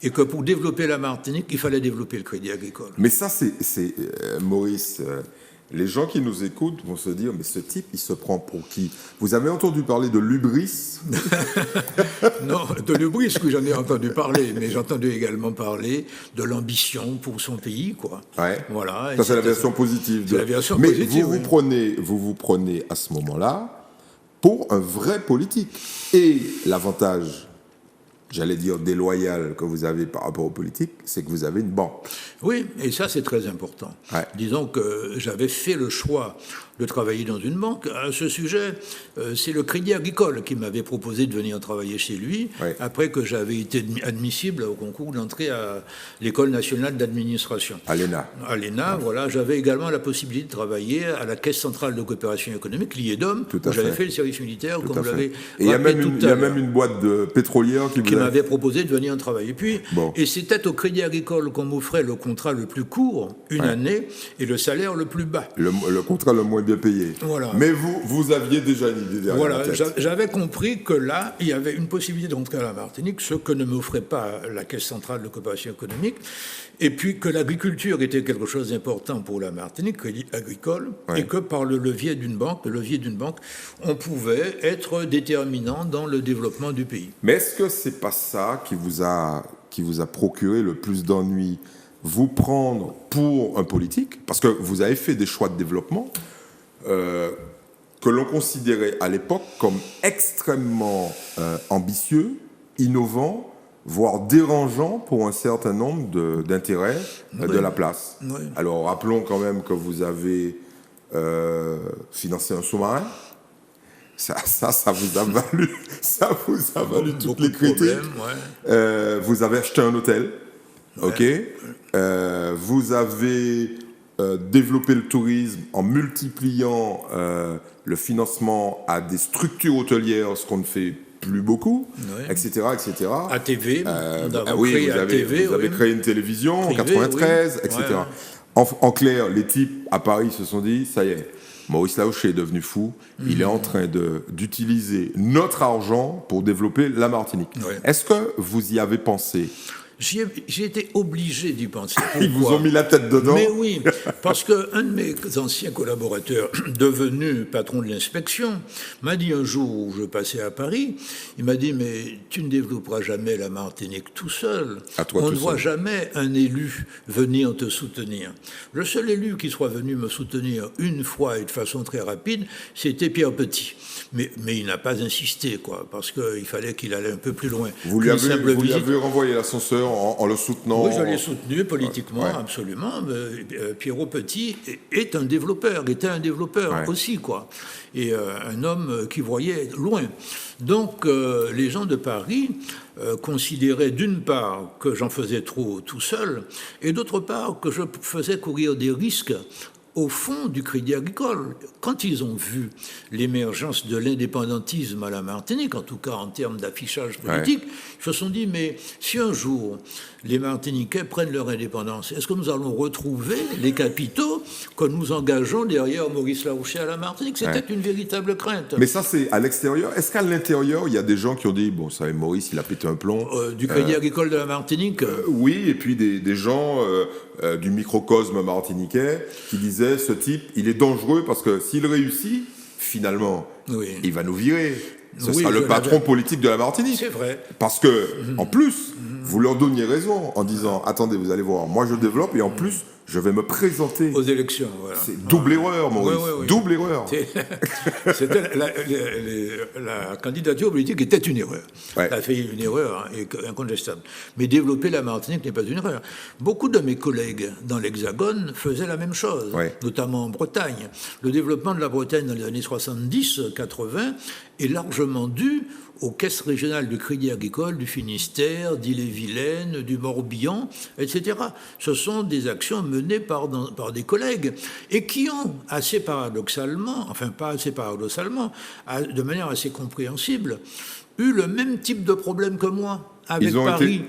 Et que pour développer la Martinique, il fallait développer le Crédit Agricole. Mais ça, c'est Maurice, les gens qui nous écoutent vont se dire, mais ce type, il se prend pour qui ? Vous avez entendu parler de l'hubris ? Non, de l'hubris, oui, j'en ai entendu parler, mais j'ai entendu également parler de l'ambition pour son pays, quoi. Ouais. Voilà. Ça, c'est la version positive. C'est la version mais positive, vous vous prenez à ce moment-là pour un vrai politique. Et l'avantage, j'allais dire déloyal, que vous avez par rapport aux politiques, c'est que vous avez une banque. Oui, et ça, c'est très important. Ouais. Disons que j'avais fait le choix de travailler dans une banque. À ce sujet, c'est le Crédit Agricole qui m'avait proposé de venir travailler chez lui, ouais. Après que j'avais été admissible au concours d'entrée à l'École nationale d'administration. À l'ENA. À l'ENA, ouais. Voilà. J'avais également la possibilité de travailler à la Caisse centrale de coopération économique, l'IEDOM, où j'avais fait le service militaire, comme vous l'avez rappelé tout à l'heure. Il y a même une boîte de pétrolière qui m'avait proposé de venir travailler. Puis, bon. Et c'était au Crédit Agricole qu'on m'offrait le contrat le plus court, une année, et le salaire le plus bas. Le contrat le moins bien payé. Voilà. Mais vous aviez déjà une idée derrière la tête. J'avais compris que là, il y avait une possibilité d'entrer à la Martinique, ce que ne m'offrait pas la Caisse centrale de coopération économique, et puis que l'agriculture était quelque chose d'important pour la Martinique, agricole, et que par le levier d'une banque, on pouvait être déterminant dans le développement du pays. Mais est-ce que c'est pas ça qui vous a procuré le plus d'ennuis? Vous prendre pour un politique, parce que vous avez fait des choix de développement que l'on considérait à l'époque comme extrêmement ambitieux, innovants, voire dérangeants pour un certain nombre d'intérêts de la place. Oui. Alors rappelons quand même que vous avez financé un sous-marin. Ça vous a valu toutes les critiques. Vous avez acheté un hôtel. Ok. Vous avez développé le tourisme en multipliant le financement à des structures hôtelières, ce qu'on ne fait plus beaucoup, etc., etc. ATV, vous avez créé une télévision en 93, etc. En clair, les types à Paris se sont dit, ça y est, Maurice Laouché est devenu fou, il est en train d'utiliser notre argent pour développer la Martinique. Est-ce que vous y avez pensé ? J'ai été obligé d'y penser. Pourquoi ? Ils vous ont mis la tête dedans. Mais oui, parce qu'un de mes anciens collaborateurs, devenu patron de l'inspection, m'a dit un jour où je passais à Paris, il m'a dit « Mais tu ne développeras jamais la Martinique tout seul. On ne voit jamais un élu venir te soutenir. » Le seul élu qui soit venu me soutenir une fois et de façon très rapide, c'était Pierre Petit. Mais il n'a pas insisté, quoi, parce qu'il fallait qu'il allait un peu plus loin. Vous lui avez renvoyé l'ascenseur en le soutenant. Oui, je l'ai soutenu politiquement, absolument. Pierrot Petit était un développeur aussi, quoi. Et un homme qui voyait loin. Donc, les gens de Paris considéraient d'une part que j'en faisais trop tout seul, et d'autre part que je faisais courir des risques au fond du Crédit Agricole. Quand ils ont vu l'émergence de l'indépendantisme à la Martinique, en tout cas en termes d'affichage politique, ils se sont dit, mais si un jour les Martiniquais prennent leur indépendance, est-ce que nous allons retrouver les capitaux que nous engageons derrière Maurice Laouché à la Martinique ? C'était une véritable crainte. Mais ça, c'est à l'extérieur. Est-ce qu'à l'intérieur, il y a des gens qui ont dit, bon, ça, Maurice, il a pété un plomb du Crédit Agricole de la Martinique oui, et puis des gens du microcosme martiniquais qui disaient, ce type, il est dangereux parce que s'il réussit, finalement, il va nous virer. Ce sera le patron politique de la Martinique. C'est vrai. Parce que, en plus, vous leur donniez raison en disant, attendez, vous allez voir, moi je développe et en plus, je vais me présenter aux élections. Voilà. C'est double erreur, Maurice. Double erreur. C'était la candidature politique était une erreur. Elle a fait une erreur incontestable. Mais développer la Martinique n'est pas une erreur. Beaucoup de mes collègues dans l'Hexagone faisaient la même chose, notamment en Bretagne. Le développement de la Bretagne dans les années 70-80 est largement dû aux caisses régionales du Crédit Agricole, du Finistère, d'Ille-et-Vilaine, du Morbihan, etc. Ce sont des actions menées par des collègues et qui ont assez paradoxalement, enfin pas assez paradoxalement, de manière assez compréhensible, eu le même type de problème que moi. Avec Paris.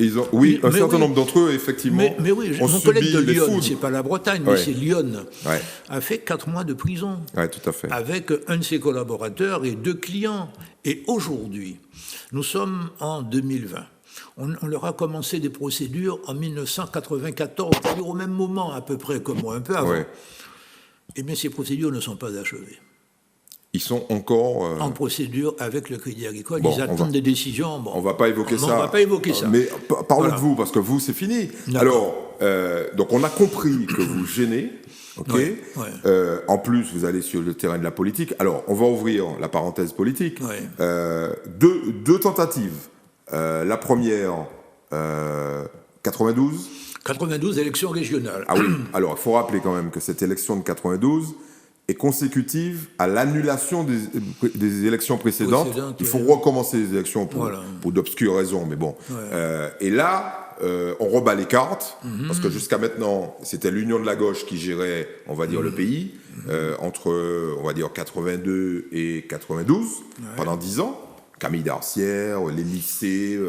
Un certain nombre d'entre eux, effectivement. Mais oui, mon collègue de Lyon, c'est pas la Bretagne, mais c'est Lyon, a fait 4 mois de prison. Oui, tout à fait. Avec un de ses collaborateurs et 2 clients. Et aujourd'hui, nous sommes en 2020. On leur a commencé des procédures en 1994, c'est-à-dire au même moment à peu près que moi, un peu avant. Eh bien, ces procédures ne sont pas achevées. Ils sont encore en procédure avec le Crédit Agricole. Ils attendent des décisions. On ne va pas évoquer ça. On va pas évoquer ça. Mais parlons de vous, parce que vous, c'est fini. Alors, donc on a compris que vous gênez. En plus, vous allez sur le terrain de la politique. Alors, on va ouvrir la parenthèse politique. Deux tentatives. La première, 92. 92, élection régionale. Ah oui. Alors, il faut rappeler quand même que cette élection de 92 est consécutive à l'annulation des élections précédentes. Il faut recommencer les élections pour d'obscures raisons, mais bon. Et là, on rebat les cartes, parce que jusqu'à maintenant, c'était l'Union de la gauche qui gérait, on va dire, le pays, entre, on va dire, 82 et 92, pendant 10 ans. Camille Darcière, les lycées,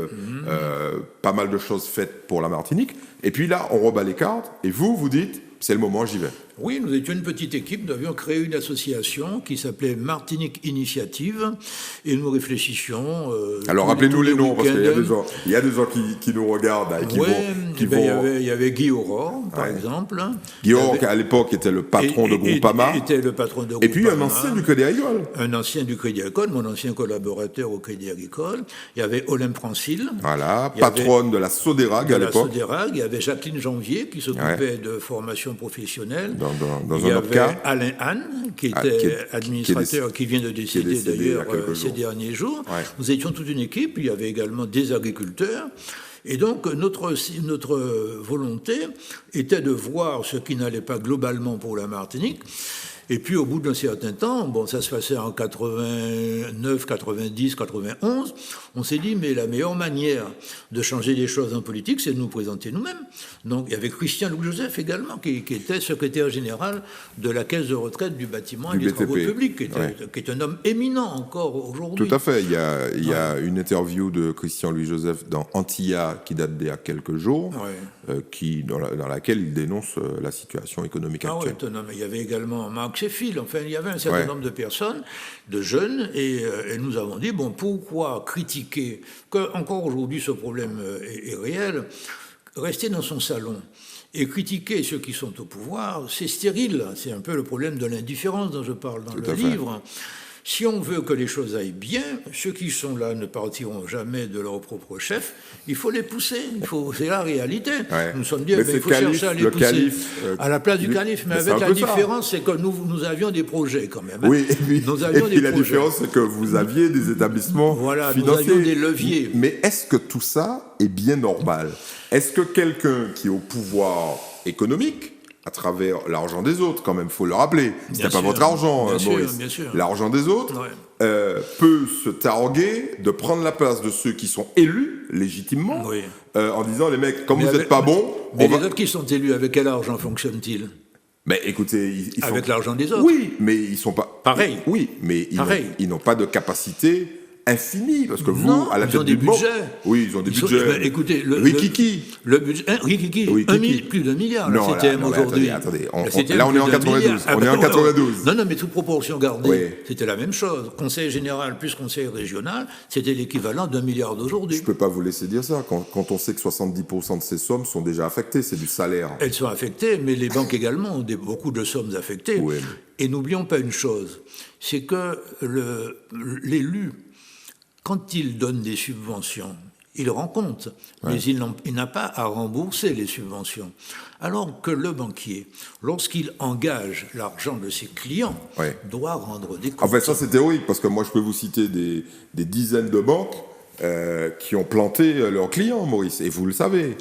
pas mal de choses faites pour la Martinique. Et puis là, on rebat les cartes, et vous dites, c'est le moment, j'y vais. Oui, nous étions une petite équipe, nous avions créé une association qui s'appelait Martinique Initiative, et nous réfléchissions... Alors rappelez-nous les noms, parce qu'il y a des gens qui nous regardent et qui vont... Il y avait Guy Aurore, par exemple. Guy Aurore, qui à l'époque était le patron de Groupama. Était le patron de Groupama. Et puis un ancien du Crédit Agricole. Un ancien du Crédit Agricole, mon ancien collaborateur au Crédit Agricole. Il y avait Olympe Francil. Voilà, patronne de la Soderac à l'époque. Il y avait Jacqueline Janvier, qui s'occupait de formation professionnelle. Dans un autre cas. Alain Anne, qui était administrateur, qui vient de décéder d'ailleurs ces derniers jours. Ouais. Nous étions toute une équipe, il y avait également des agriculteurs. Et donc notre volonté était de voir ce qui n'allait pas globalement pour la Martinique. Et puis au bout d'un certain temps, bon, ça se passait en 89, 90, 91, on s'est dit, mais la meilleure manière de changer les choses en politique, c'est de nous présenter nous-mêmes. Donc il y avait Christian Louis-Joseph également, qui était secrétaire général de la Caisse de retraite du bâtiment et des travaux publics, qui est un homme éminent encore aujourd'hui. Tout à fait. Il y a une interview de Christian Louis-Joseph dans Antilla qui date d'il y a quelques jours, dans laquelle il dénonce la situation économique actuelle. Il y avait également Marc Sheffield, enfin il y avait un certain nombre de personnes, de jeunes, et nous avons dit, bon, pourquoi critiquer, encore aujourd'hui ce problème est réel, rester dans son salon et critiquer ceux qui sont au pouvoir, c'est stérile, c'est un peu le problème de l'indifférence dont je parle dans le livre. Si on veut que les choses aillent bien, ceux qui sont là ne partiront jamais de leur propre chef. Il faut les pousser. C'est la réalité. Ouais. Nous sommes dit, il faut chercher à les pousser à la place du calife. Mais avec la différence, c'est que nous avions des projets quand même. Oui, et puis la différence, c'est que vous aviez des établissements financiers. Nous avions des leviers. Mais est-ce que tout ça est bien normal? Est-ce que quelqu'un qui est au pouvoir économique, à travers l'argent des autres, quand même, faut le rappeler. C'était pas votre argent, Maurice. Bien sûr. L'argent des autres peut se targuer de prendre la place de ceux qui sont élus légitimement, en disant, les mecs, comme vous n'êtes pas bons... Mais les autres qui sont élus, avec quel argent fonctionnent-ils? Mais écoutez... Avec l'argent des autres. Oui, mais ils sont pas... Pareil. Oui, mais ils n'ont pas de capacité... infini, parce que vous, à la tête du budget. Oui, ils ont des budgets. Écoutez, Rikiki. Le budget, Rikiki, plus de 1 milliard, la CTM aujourd'hui. Attendez, là on est en 92. On est en 92. Non, mais toute proportion gardée, c'était la même chose. Conseil général plus conseil régional, c'était l'équivalent d'1 milliard d'aujourd'hui. Je ne peux pas vous laisser dire ça, quand on sait que 70% de ces sommes sont déjà affectées, c'est du salaire. Elles sont affectées, mais les banques également ont beaucoup de sommes affectées. Oui. Et n'oublions pas une chose, c'est que l'élu, quand il donne des subventions, il rend compte, mais il n'a pas à rembourser les subventions. Alors que le banquier, lorsqu'il engage l'argent de ses clients, doit rendre des comptes. En fait, ça c'est théorique, parce que moi je peux vous citer des dizaines de banques qui ont planté leurs clients, Maurice, et vous le savez.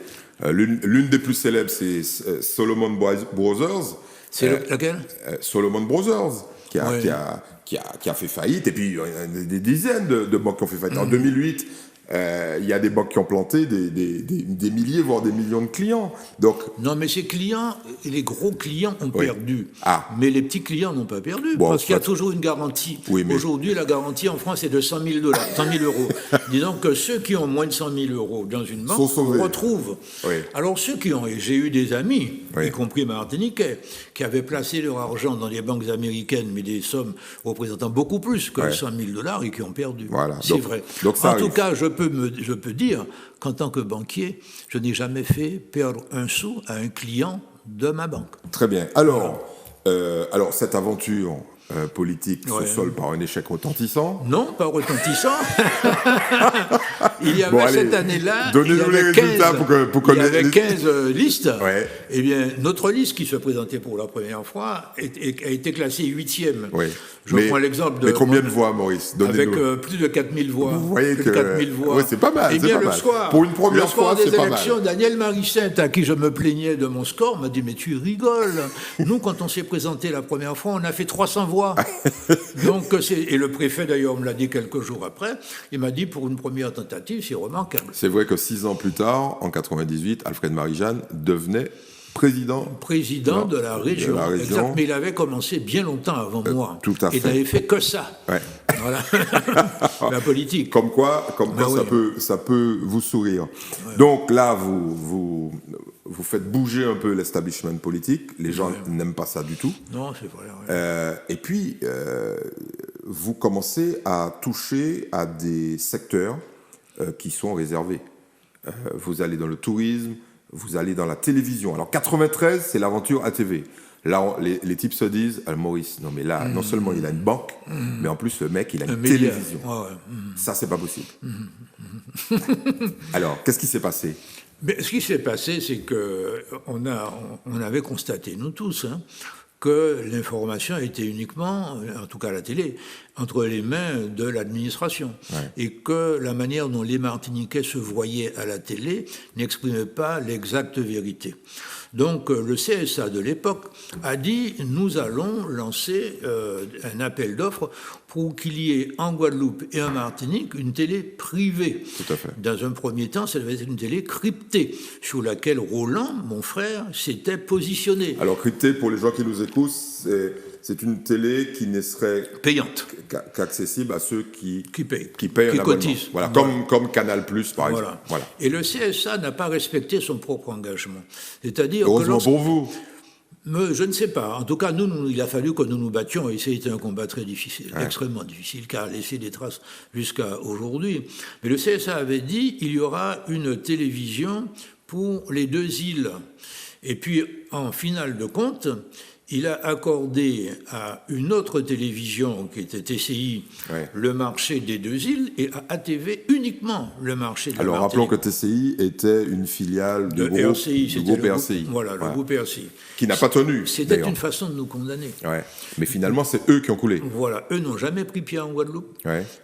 L'une des plus célèbres, c'est Solomon Brothers. C'est laquelle? Solomon Brothers, qui a fait faillite, et puis il y a des dizaines de banques qui ont fait faillite. En 2008, il y a des banques qui ont planté des milliers, voire des millions de clients. Donc, non, mais ces clients, les gros clients ont perdu. Mais les petits clients n'ont pas perdu, parce qu'il y a toujours une garantie. Aujourd'hui, la garantie en France est de 100 000 euros. Disons que ceux qui ont moins de 100 000 euros dans une banque retrouvent. Alors ceux qui ont... J'ai eu des amis, y compris martiniquais, qui avaient placé leur argent dans des banques américaines, mais des sommes représentant beaucoup plus que 100 000 $ et qui ont perdu. Voilà. C'est vrai. En tout cas, je peux dire qu'en tant que banquier, je n'ai jamais fait perdre un sou à un client de ma banque. Très bien. Alors cette aventure politique se solde par un échec retentissant? Non, pas retentissant. Il y avait cette année-là, donnez-nous les résultats pour qu'on ait 15 listes. Eh bien, notre liste qui se présentait pour la première fois a été classée 8e. Je prends l'exemple de... Mais combien de voix, Maurice? Avec plus de 4000 voix. Vous voyez plus de 4000 voix. Oui, c'est pas mal. Eh bien, le soir, pour une première fois, des élections, Daniel Marissette, à qui je me plaignais de mon score, m'a dit, mais tu rigoles. Nous, quand on s'est présenté la première fois, on a fait 300 voix. Donc, et le préfet, d'ailleurs, me l'a dit quelques jours après, il m'a dit, pour une première tentative, c'est remarquable. C'est vrai que 6 ans plus tard, en 98, Alfred Marie-Jeanne devenait président de la région. Exact, mais il avait commencé bien longtemps avant moi. Tout à fait. Et il n'avait fait que ça. Voilà. La politique. Comme quoi ça peut vous sourire. Donc là, vous vous faites bouger un peu l'establishment politique. Les gens n'aiment pas ça du tout. Non, c'est vrai. Et puis, vous commencez à toucher à des secteurs qui sont réservés. Vous allez dans le tourisme, vous allez dans la télévision. Alors, 93, c'est l'aventure ATV. Là, les types se disent, Maurice, non mais là, non seulement il a une banque, mais en plus le mec, il a une télévision. Ça, c'est pas possible. Alors, qu'est-ce qui s'est passé ? Mais ce qui s'est passé, c'est qu'on avait constaté, nous tous, que l'information était uniquement, en tout cas la télé, entre les mains de l'administration. Et que la manière dont les Martiniquais se voyaient à la télé n'exprimait pas l'exacte vérité. Donc le CSA de l'époque a dit « Nous allons lancer un appel d'offres pour qu'il y ait en Guadeloupe et en Martinique une télé privée. » Tout à fait. Dans un premier temps, ça devait être une télé cryptée, sur laquelle Roland, mon frère, s'était positionné. Alors cryptée, pour les gens qui nous écoutent, c'est une télé qui ne serait payante, qu'accessible à ceux qui payent qui un abonnement. cotisent. Voilà, comme Canal+, par exemple. Voilà. Et le CSA n'a pas respecté son propre engagement. C'est-à-dire heureusement pour vous. Mais je ne sais pas. En tout cas, nous, il a fallu que nous nous battions, et c'était un combat très difficile, extrêmement difficile, qui a laissé des traces jusqu'à aujourd'hui. Mais le CSA avait dit il y aura une télévision pour les 2 îles. Et puis, en finale de compte, il a accordé à une autre télévision, qui était TCI, le marché des 2 îles, et à ATV uniquement le marché de la Martinique. Alors rappelons que TCI était une filiale du groupe RCI. Voilà, le groupe RCI. Qui n'a pas tenu. C'était une façon de nous condamner. Mais finalement, c'est eux qui ont coulé. Voilà, eux n'ont jamais pris pied en Guadeloupe.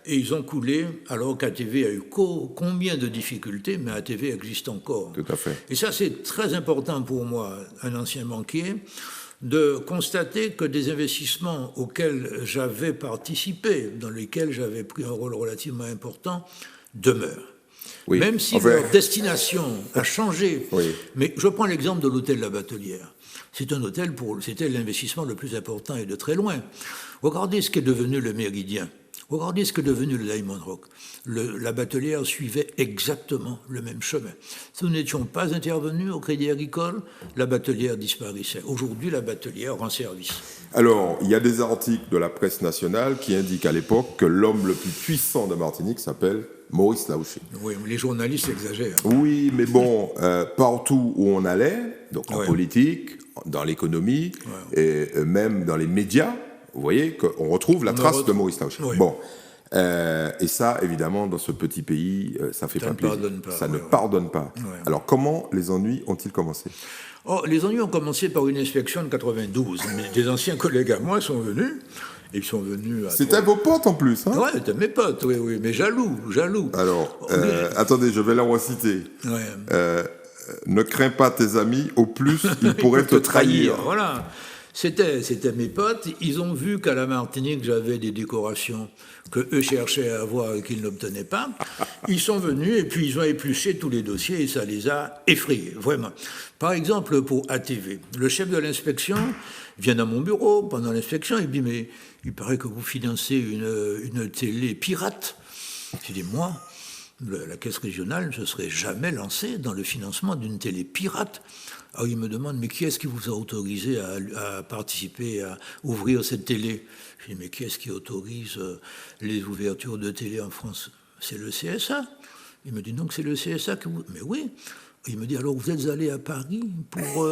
Et ils ont coulé, alors qu'ATV a eu combien de difficultés, mais ATV existe encore. Tout à fait. Et ça, c'est très important pour moi, un ancien banquier, de constater que des investissements auxquels j'avais participé, dans lesquels j'avais pris un rôle relativement important, demeurent. Même si leur destination a changé. Mais je prends l'exemple de l'hôtel La Batelière. C'est un hôtel c'était l'investissement le plus important et de très loin. Regardez ce qu'est devenu le Méridien. Regardez ce qu'est devenu le Diamond Rock. La Batelière suivait exactement le même chemin. Si nous n'étions pas intervenus au Crédit Agricole, la Batelière disparaissait. Aujourd'hui, la Batelière rend service. Alors, il y a des articles de la presse nationale qui indiquent à l'époque que l'homme le plus puissant de Martinique s'appelle Maurice Laouché. Oui, les journalistes exagèrent. Oui, mais bon, partout où on allait, donc en politique, dans l'économie, et même dans les médias, vous voyez qu'on retrouve la trace de Maurice Laouché. Bon, et ça, évidemment, dans ce petit pays, ça fait pas plaisir. Ça ne pardonne pas. Alors, comment les ennuis ont-ils commencé ? Les ennuis ont commencé par une inspection de 92. Des anciens collègues à moi sont venus. Ils sont venus. C'était vos potes en plus, hein ? Oui, c'était mes potes, oui, mais jaloux. Alors, attendez, je vais la reciter. Ne crains pas tes amis, au plus ils pourraient te trahir. Voilà. C'était mes potes. Ils ont vu qu'à la Martinique, j'avais des décorations que eux cherchaient à avoir et qu'ils n'obtenaient pas. Ils sont venus et puis ils ont épluché tous les dossiers et ça les a effrayés, vraiment. Par exemple, pour ATV, le chef de l'inspection vient dans mon bureau pendant l'inspection et dit « Mais il paraît que vous financez une télé pirate. » J'ai dit « Moi, la caisse régionale ne se serait jamais lancée dans le financement d'une télé pirate. » Alors il me demande, mais qui est-ce qui vous a autorisé à participer, à ouvrir cette télé ? Je dis, mais qui est-ce qui autorise les ouvertures de télé en France ? C'est le CSA. Il me dit, donc c'est le CSA que vous... Mais oui. Il me dit, alors vous êtes allé à Paris pour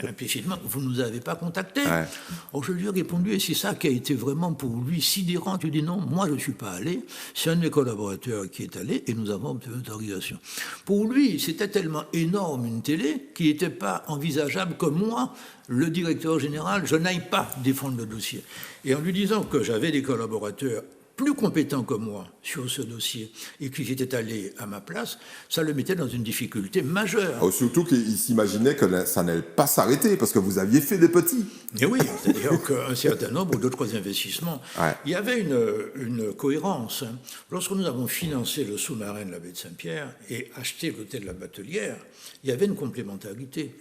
implicitement, vous ne nous avez pas contactés. Alors je lui ai répondu, et c'est ça qui a été vraiment pour lui sidérant. Tu dis non, moi je ne suis pas allé, c'est un de mes collaborateurs qui est allé, et nous avons obtenu l'autorisation. Pour lui, c'était tellement énorme une télé qu'il n'était pas envisageable que moi, le directeur général, je n'aille pas défendre le dossier. Et en lui disant que j'avais des collaborateurs plus compétent que moi sur ce dossier et qui était allé à ma place, ça le mettait dans une difficulté majeure. Oh, surtout qu'il s'imaginait que ça n'allait pas s'arrêter parce que vous aviez fait des petits. Et oui, c'est-à-dire qu'un certain nombre d'autres investissements, il y avait une cohérence. Lorsque nous avons financé le sous-marin de la baie de Saint-Pierre et acheté l'hôtel de la Batelière, il y avait une complémentarité.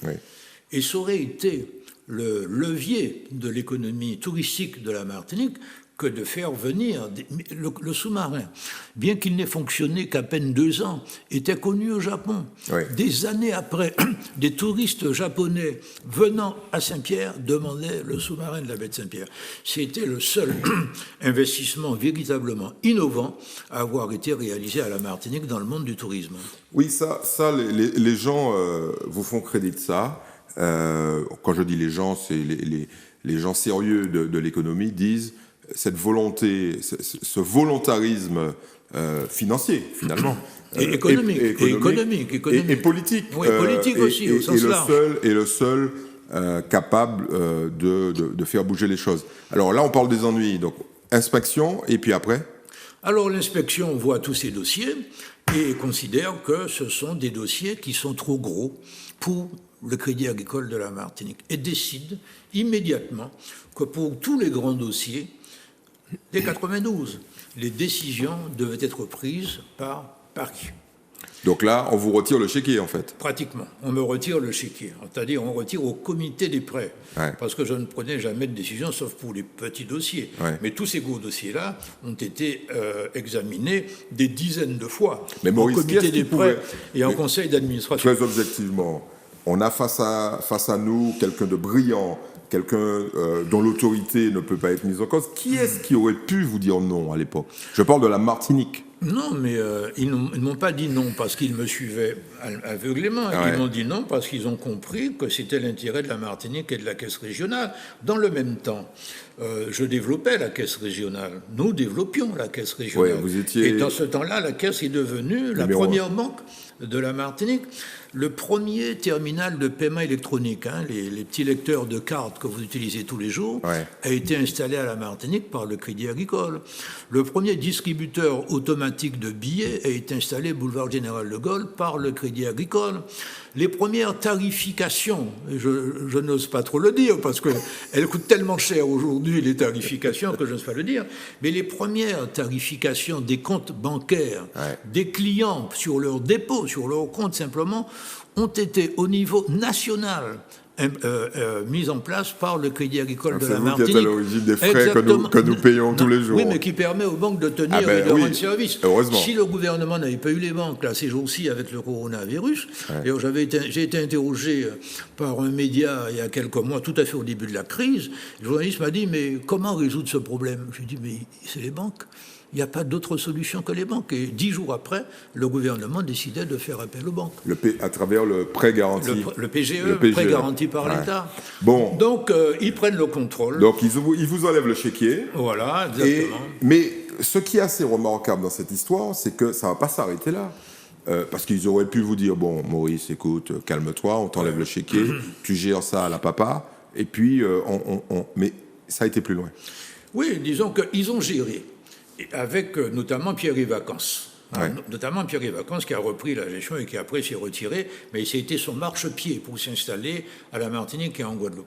Et ça aurait été le levier de l'économie touristique de la Martinique que de faire venir le sous-marin, bien qu'il n'ait fonctionné qu'à peine 2 ans, était connu au Japon. Oui. Des années après, des touristes japonais venant à Saint-Pierre demandaient le sous-marin de la baie de Saint-Pierre. C'était le seul investissement véritablement innovant à avoir été réalisé à la Martinique dans le monde du tourisme. Oui, ça les gens vous font crédit de ça. Quand je dis les gens, c'est les gens sérieux de l'économie disent cette volonté, ce volontarisme financier, finalement. Et économique. Et politique. Oui, politique aussi, au sens large. Et le seul capable de faire bouger les choses. Alors là, on parle des ennuis. Donc, inspection, et puis après ? Alors, l'inspection voit tous ces dossiers et considère que ce sont des dossiers qui sont trop gros pour le Crédit Agricole de la Martinique et décide immédiatement que pour tous les grands dossiers, dès 92, les décisions devaient être prises par Paris. Donc là, on vous retire le chéquier, en fait. Pratiquement. On me retire le chéquier. C'est-à-dire, on retire au comité des prêts. Ouais. Parce que je ne prenais jamais de décision, sauf pour les petits dossiers. Ouais. Mais tous ces gros dossiers-là ont été examinés des dizaines de fois. Mais Maurice, au comité qui des prêts et en Mais conseil d'administration. Très objectivement, on a face à nous quelqu'un de brillant, quelqu'un dont l'autorité ne peut pas être mise en cause. Qui est-ce qui aurait pu vous dire non à l'époque ? Je parle de la Martinique. Non, mais ils ne m'ont pas dit non parce qu'ils me suivaient aveuglément. Ah ouais. Ils m'ont dit non parce qu'ils ont compris que c'était l'intérêt de la Martinique et de la caisse régionale. Dans le même temps, je développais la caisse régionale. Nous développions la caisse régionale. Ouais, vous étiez... Et dans ce temps-là, la caisse est devenue la première banque de la Martinique. Le premier terminal de paiement électronique, les petits lecteurs de cartes que vous utilisez tous les jours, Ouais. a été installé à la Martinique par le Crédit Agricole. Le premier distributeur automatique de billets a été installé boulevard Général de Gaulle par le Crédit Agricole. Les premières tarifications, je n'ose pas trop le dire parce qu'elles coûtent tellement cher aujourd'hui, les tarifications, que je n'ose pas le dire, mais les premières tarifications des comptes bancaires, Ouais. des clients sur leurs dépôts, sur leurs comptes simplement, ont été au niveau national mise en place par le Crédit Agricole de la Martinique. C'est vous qui êtes à l'origine des frais que nous payons tous les jours. Oui, mais qui permet aux banques de tenir et de rendre service. Heureusement. Si le gouvernement n'avait pas eu les banques, là, ces jours-ci, avec le coronavirus, et j'ai été interrogé par un média il y a quelques mois, tout à fait au début de la crise, le journaliste m'a dit, mais comment résoudre ce problème ? Je lui ai dit, mais c'est les banques. Il n'y a pas d'autre solution que les banques. Et 10 jours après, le gouvernement décidait de faire appel aux banques. À travers le prêt garanti. Le PGE, prêt garanti par l'État. Bon. Donc, ils prennent le contrôle. Donc, ils vous enlèvent le chéquier. Voilà, exactement. Mais ce qui est assez remarquable dans cette histoire, c'est que ça ne va pas s'arrêter là. Parce qu'ils auraient pu vous dire, bon, Maurice, écoute, calme-toi, on t'enlève le chéquier, tu gères ça à la papa, et puis, mais ça a été plus loin. Oui, disons qu'ils ont géré, avec notamment Pierre-Yves Vacances. Ouais. Notamment Pierre-Yves Vacances qui a repris la gestion et qui après s'est retiré, mais ça a été son marchepied pour s'installer à la Martinique et en Guadeloupe.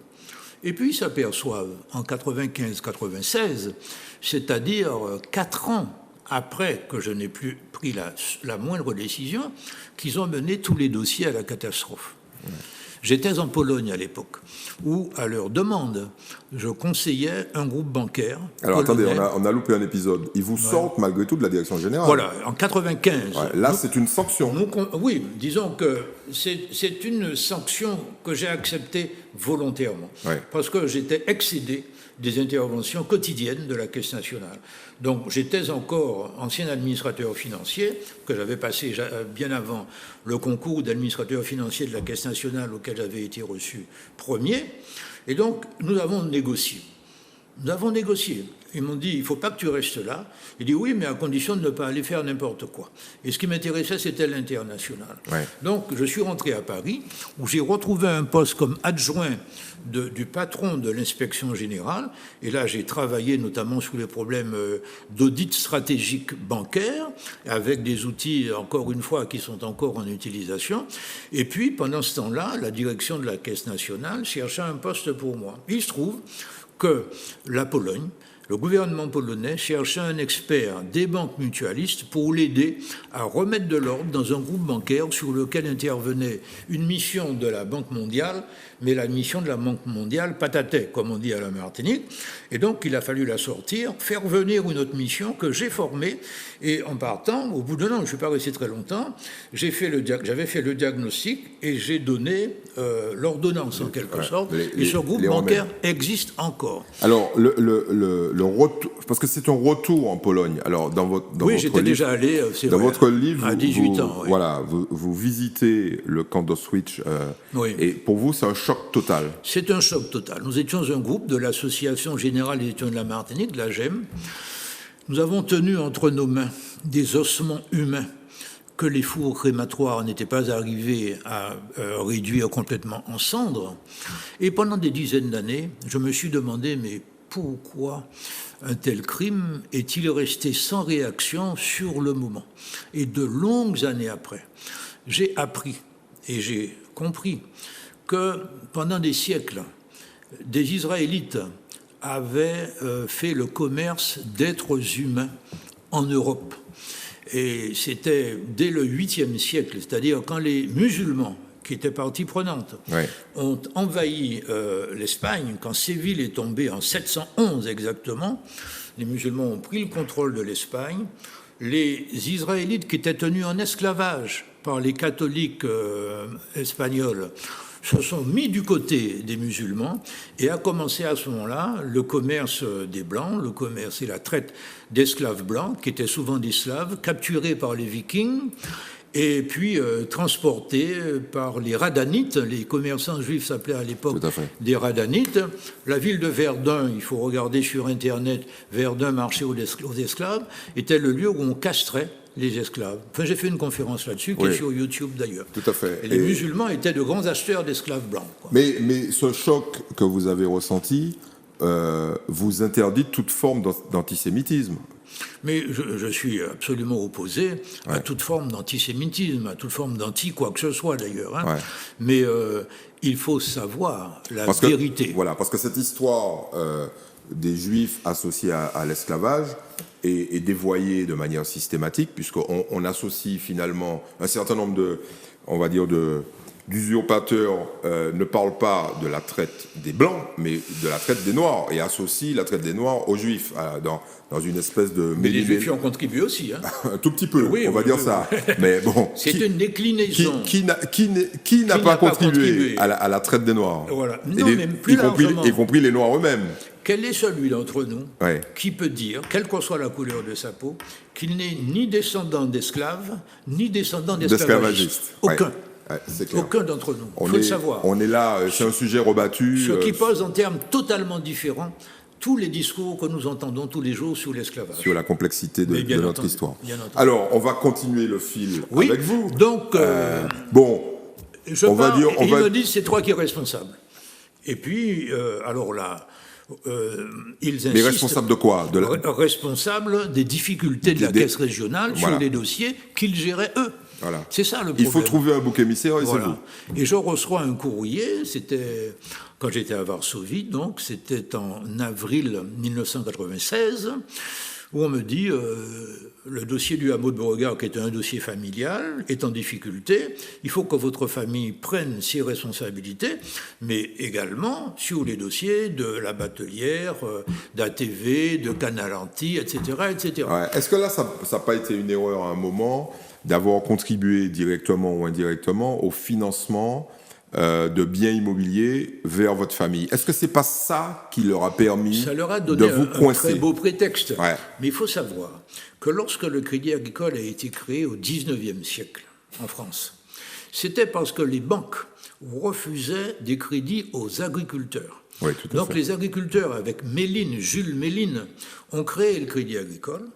Et puis ils s'aperçoivent en 95-96, c'est-à-dire 4 ans après que je n'ai plus pris la moindre décision, qu'ils ont mené tous les dossiers à la catastrophe. Ouais. J'étais en Pologne à l'époque, où, à leur demande, je conseillais un groupe bancaire. Alors polonais. attendez, on a loupé un épisode. Ils vous sortent malgré tout de la direction générale. Voilà, en 95. Ouais, là, c'est une sanction. Oui, disons que c'est une sanction que j'ai acceptée volontairement, parce que j'étais excédé des interventions quotidiennes de la Caisse nationale. Donc j'étais encore ancien administrateur financier, que j'avais passé bien avant le concours d'administrateur financier de la Caisse nationale auquel j'avais été reçu premier. Et donc nous avons négocié. Ils m'ont dit, il ne faut pas que tu restes là. J'ai dit oui, mais à condition de ne pas aller faire n'importe quoi. Et ce qui m'intéressait, c'était l'international. Ouais. Donc, je suis rentré à Paris, où j'ai retrouvé un poste comme adjoint du patron de l'inspection générale. Et là, j'ai travaillé notamment sur les problèmes d'audit stratégique bancaire, avec des outils, encore une fois, qui sont encore en utilisation. Et puis, pendant ce temps-là, la direction de la Caisse nationale cherchait un poste pour moi. Il se trouve que la Pologne, le gouvernement polonais cherchait un expert des banques mutualistes pour l'aider à remettre de l'ordre dans un groupe bancaire sur lequel intervenait une mission de la Banque mondiale, mais la mission de la Banque mondiale patatait, comme on dit à la Martinique. Et donc, il a fallu la sortir, faire venir une autre mission que j'ai formée. Et en partant, au bout d'un an, je ne suis pas resté très longtemps, j'avais fait le diagnostic et j'ai donné l'ordonnance, en quelque sorte. Et ce groupe bancaire existe encore. Alors, le retour, parce que c'est un retour en Pologne. Alors, dans votre j'étais déjà allé, c'est dans vrai, votre livre, à 18 ans. Oui. Voilà, vous visitez le camp d'Auschwitz. Et pour vous, c'est un choc total. C'est un choc total. Nous étions un groupe de l'Association Générale des étudiants de la Martinique, de la GEM. Nous avons tenu entre nos mains des ossements humains que les fours crématoires n'étaient pas arrivés à réduire complètement en cendres. Et pendant des dizaines d'années, je me suis demandé, mais pourquoi un tel crime est-il resté sans réaction sur le moment? Et de longues années après, j'ai appris et j'ai compris que pendant des siècles, des Israélites avaient fait le commerce d'êtres humains en Europe. Et c'était dès le 8e siècle, c'est-à-dire quand les musulmans, qui étaient partie prenante, ont envahi l'Espagne, quand Séville est tombée en 711 exactement, les musulmans ont pris le contrôle de l'Espagne. Les Israélites qui étaient tenus en esclavage par les catholiques espagnols se sont mis du côté des musulmans et a commencé à ce moment-là le commerce des Blancs, le commerce et la traite d'esclaves blancs, qui étaient souvent des Slaves, capturés par les Vikings, et puis transportés par les Radanites. Les commerçants juifs s'appelaient à l'époque des Radanites. La ville de Verdun, il faut regarder sur Internet, Verdun, marché aux esclaves, était le lieu où on castrait les esclaves. Enfin, j'ai fait une conférence là-dessus, qui est sur YouTube d'ailleurs. Tout à fait. Et les musulmans étaient de grands acheteurs d'esclaves blancs. Quoi. Mais ce choc que vous avez ressenti vous interdit toute forme d'antisémitisme. Mais je suis absolument opposé à toute forme d'antisémitisme, à toute forme d'anti-quoi que ce soit d'ailleurs. Hein. Mais il faut savoir la vérité. Parce que cette histoire des Juifs associés à l'esclavage est dévoyée de manière systématique, puisqu'on associe finalement un certain nombre d'usurpateurs ne parlent pas de la traite des Blancs, mais de la traite des Noirs, et associent la traite des Noirs aux Juifs, dans une espèce de... Mais les Juifs y ont contribué aussi. Hein. Un tout petit peu, on va dire ça. Mais bon, c'est une déclinaison. Qui n'a pas contribué à la traite des Noirs? Voilà. Non, même plus y compris les Noirs eux-mêmes. Quel est celui d'entre nous qui peut dire, quelle que soit la couleur de sa peau, qu'il n'est ni descendant d'esclaves, ni descendant d'esclavagistes? Aucun. Aucun d'entre nous. Il faut le savoir. On est là, c'est un sujet rebattu. Ce qui pose en termes totalement différents tous les discours que nous entendons tous les jours sur l'esclavage. Sur la complexité de notre histoire. Alors, on va continuer le fil avec vous. Donc, il me dit c'est toi qui es responsable. Et puis, alors là, ils insistent... Mais responsable de quoi? Responsable des difficultés de la caisse régionale sur les dossiers qu'ils géraient eux. Voilà. C'est ça le problème. Il faut trouver un bouc émissaire et c'est vous. Et je reçois un courrier, c'était quand j'étais à Varsovie, donc c'était en avril 1996, où on me dit le dossier du hameau de Beauregard, qui était un dossier familial, est en difficulté. Il faut que votre famille prenne ses responsabilités, mais également sur les dossiers de la Batelière, d'ATV, de Canal Anti, etc. etc. Est-ce que là, ça n'a pas été une erreur à un moment d'avoir contribué directement ou indirectement au financement de biens immobiliers vers votre famille? Est-ce que c'est pas ça qui leur a permis ça leur a donné de vous coincer? Un très beau prétexte. Mais il faut savoir que lorsque le Crédit Agricole a été créé au XIXe siècle en France, c'était parce que les banques refusaient des crédits aux agriculteurs. Donc les agriculteurs, avec Jules Méline, ont créé le Crédit Agricole.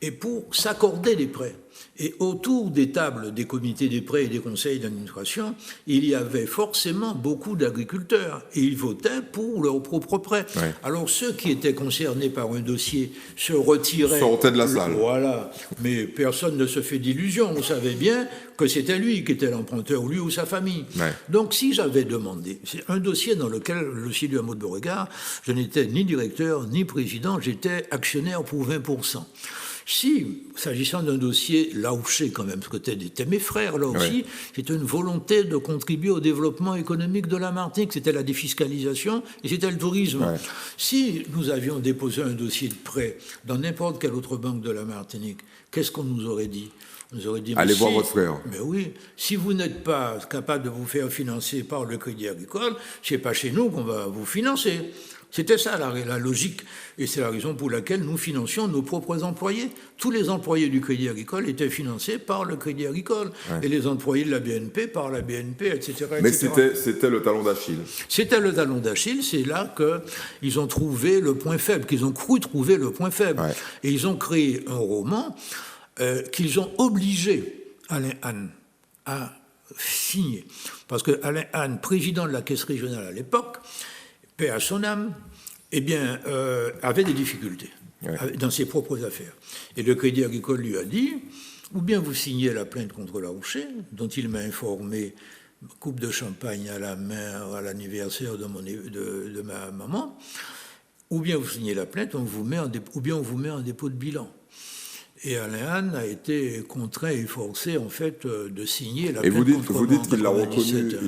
et pour s'accorder des prêts. Et autour des tables des comités des prêts et des conseils d'administration, il y avait forcément beaucoup d'agriculteurs et ils votaient pour leurs propres prêts. Ouais. Alors ceux qui étaient concernés par un dossier se retiraient. Sortaient de la salle. Voilà. Mais personne ne se fait d'illusions. On savait bien que c'était lui qui était l'emprunteur, lui ou sa famille. Ouais. Donc si j'avais demandé, c'est un dossier dans lequel, le dossier du hameau de Beauregard, je n'étais ni directeur ni président, j'étais actionnaire pour 20%. Si, s'agissant d'un dossier Laouché quand même, parce que t'étais mes frères là aussi, ouais. C'était une volonté de contribuer au développement économique de la Martinique, c'était la défiscalisation et c'était le tourisme. Ouais. Si nous avions déposé un dossier de prêt dans n'importe quelle autre banque de la Martinique, qu'est-ce qu'on nous aurait dit ? On nous aurait dit, allez voir votre frère. Mais oui, si vous n'êtes pas capable de vous faire financer par le Crédit Agricole, c'est pas chez nous qu'on va vous financer. C'était ça la logique, et c'est la raison pour laquelle nous financions nos propres employés. Tous les employés du Crédit Agricole étaient financés par le Crédit Agricole, ouais. Et les employés de la BNP par la BNP, etc. Mais c'était le talon d'Achille. C'était le talon d'Achille, c'est là qu'ils ont trouvé le point faible, qu'ils ont cru trouver le point faible. Ouais. Et ils ont créé un roman qu'ils ont obligé Alain Hanne à signer. Parce que Alain Hanne, président de la Caisse régionale à l'époque, paix à son âme, eh bien, avait des difficultés dans ses propres affaires. Et le Crédit Agricole lui a dit, ou bien vous signez la plainte contre Laouché, dont il m'a informé, coupe de champagne à la main à l'anniversaire de ma maman, ou bien vous signez la plainte, ou bien on vous met en dépôt de bilan. Et Alain Hanne a été contraint et forcé, en fait, de signer la plainte contre moi. Vous dites qu'il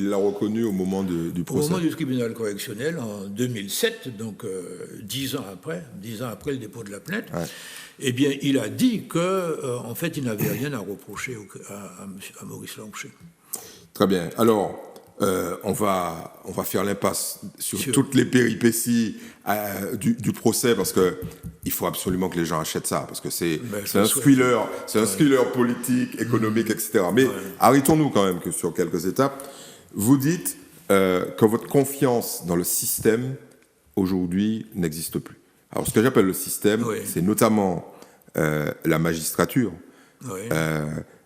l'a reconnu au moment du procès. Au moment du tribunal correctionnel, en 2007, donc 10 ans après le dépôt de la plainte, ouais. Eh bien, il a dit qu'en fait, il n'avait rien à reprocher à Maurice Laouché. Très bien. Alors, on va faire l'impasse sur toutes les péripéties du procès, parce que il faut absolument que les gens achètent ça, parce que c'est un thriller politique, économique, etc. Mais arrêtons-nous quand même que sur quelques étapes. Vous dites que votre confiance dans le système aujourd'hui n'existe plus. Alors, ce que j'appelle le système, c'est notamment la magistrature. Oui.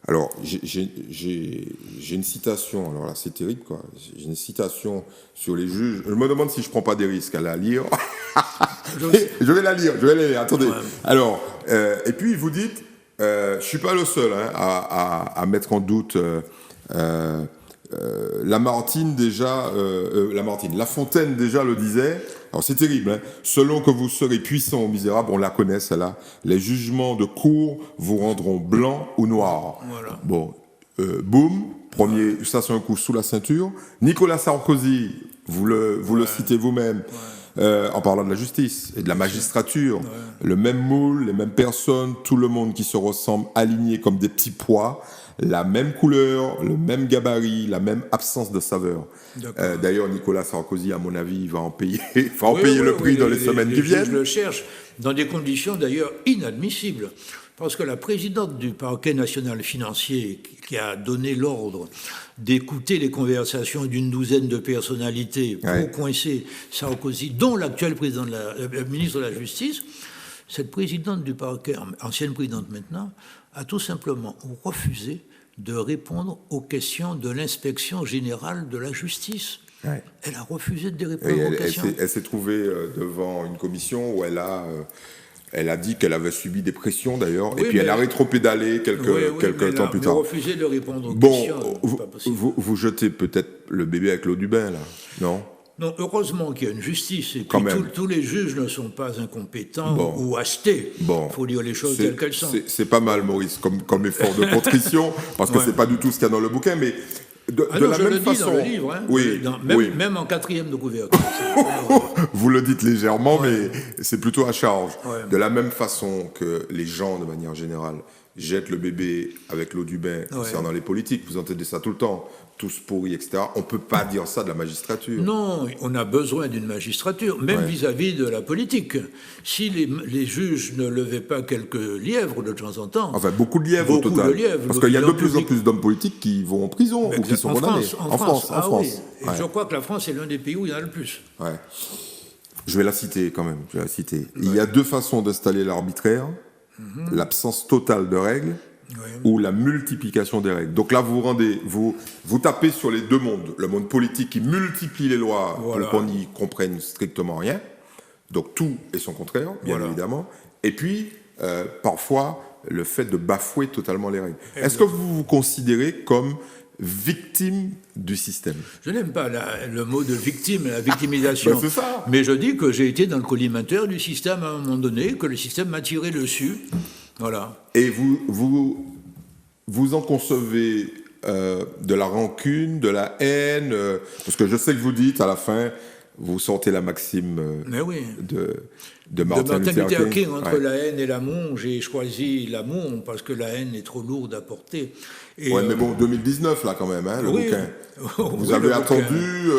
Alors, j'ai une citation, alors là c'est terrible quoi, j'ai une citation sur les juges, je me demande si je ne prends pas des risques à la lire. je vais la lire, attendez. Ouais. Alors, et puis vous dites, je ne suis pas le seul à mettre en doute Lamartine déjà, La Fontaine déjà le disait. Alors c'est terrible, hein. Selon que vous serez puissant ou misérable, on la connaît celle-là, les jugements de cour vous rendront blanc ou noir. Voilà. Bon, boum, premier, ça c'est un coup sous la ceinture. Nicolas Sarkozy, vous le citez vous-même, en parlant de la justice et de la magistrature, le même moule, les mêmes personnes, tout le monde qui se ressemble, aligné comme des petits pois, la même couleur, le même gabarit, la même absence de saveur. D'ailleurs, Nicolas Sarkozy, à mon avis, va en payer le prix dans les semaines qui viennent. Je le cherche dans des conditions d'ailleurs inadmissibles. Parce que la présidente du parquet national financier, qui a donné l'ordre d'écouter les conversations d'une douzaine de personnalités pour coincer Sarkozy, dont l'actuel ministre de la Justice, cette présidente du parquet, ancienne présidente maintenant, a tout simplement refusé de répondre aux questions de l'inspection générale de la justice. Ouais. Elle a refusé de répondre aux questions. Elle s'est trouvée devant une commission où elle a dit qu'elle avait subi des pressions d'ailleurs, et puis elle a rétropédalé quelques temps plus tard. Elle a refusé de répondre aux questions. Vous jetez peut-être le bébé avec l'eau du bain, là, non ? Non, heureusement qu'il y a une justice, et puis tous les juges ne sont pas incompétents ou achetés. Il faut dire les choses telles qu'elles sont. C'est pas mal, Maurice, comme effort de contrition, parce que c'est pas du tout ce qu'il y a dans le bouquin, mais de la même façon... dans le livre, hein, même en 4e de couverture. Vous le dites légèrement, mais c'est plutôt à charge. De la même façon que les gens, de manière générale, jettent le bébé avec l'eau du bain concernant les politiques, vous entendez ça tout le temps, tous pourris, etc. On ne peut pas dire ça de la magistrature. Non, on a besoin d'une magistrature, même vis-à-vis de la politique. Si les juges ne levaient pas quelques lièvres de temps en temps... Enfin, beaucoup de lièvres au total. Parce qu'il y a de plus en plus d'hommes politiques qui vont en prison ou qui sont condamnés. En France. Oui. Et je crois que la France est l'un des pays où il y en a le plus. Je vais la citer quand même. Il y a deux façons d'installer l'arbitraire. l'absence totale de règles, ou la multiplication des règles. Donc là, vous tapez sur les deux mondes. Le monde politique qui multiplie les lois pour qu'on n'y comprenne strictement rien. Donc tout est son contraire, bien évidemment. Et puis, parfois, le fait de bafouer totalement les règles. Est-ce que vous vous considérez comme victime du système? Je n'aime pas le mot de victime, la victimisation. C'est ça. Mais je dis que j'ai été dans le collimateur du système à un moment donné, que le système m'a tiré dessus. Voilà. Et vous en concevez de la rancune, de la haine, parce que je sais que vous dites à la fin, vous sortez la maxime de Martin Luther King. Entre la haine et l'amour, j'ai choisi l'amour parce que la haine est trop lourde à porter. Oui, mais bon, 2019 là quand même, hein, le bouquin. Vous avez attendu.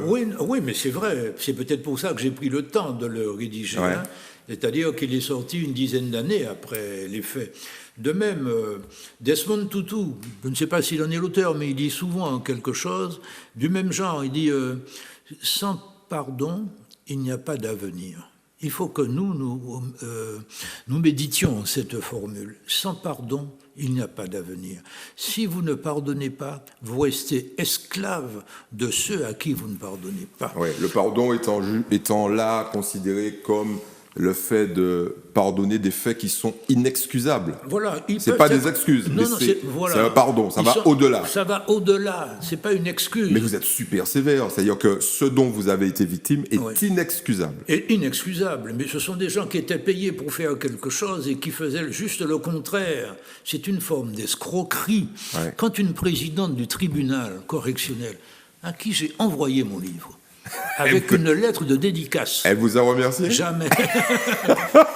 Oui, mais c'est vrai. C'est peut-être pour ça que j'ai pris le temps de le rédiger. Hein. C'est-à-dire qu'il est sorti une dizaine d'années après les faits. De même, Desmond Tutu, je ne sais pas s'il en est l'auteur, mais il dit souvent quelque chose du même genre. Il dit sans pardon, il n'y a pas d'avenir. Il faut que nous méditions cette formule. Sans pardon, il n'y a pas d'avenir. Si vous ne pardonnez pas, vous restez esclave de ceux à qui vous ne pardonnez pas. Ouais, le pardon étant là considéré comme le fait de pardonner des faits qui sont inexcusables. Voilà, c'est pas des excuses, mais c'est un pardon, ça va au-delà. Ça va au-delà, c'est pas une excuse. Mais vous êtes super sévère, c'est-à-dire que ce dont vous avez été victime est inexcusable. Et inexcusable, mais ce sont des gens qui étaient payés pour faire quelque chose et qui faisaient juste le contraire. C'est une forme d'escroquerie. Ouais. Quand une présidente du tribunal correctionnel, à qui j'ai envoyé mon livre, avec une lettre de dédicace. Elle vous a remercié? Jamais.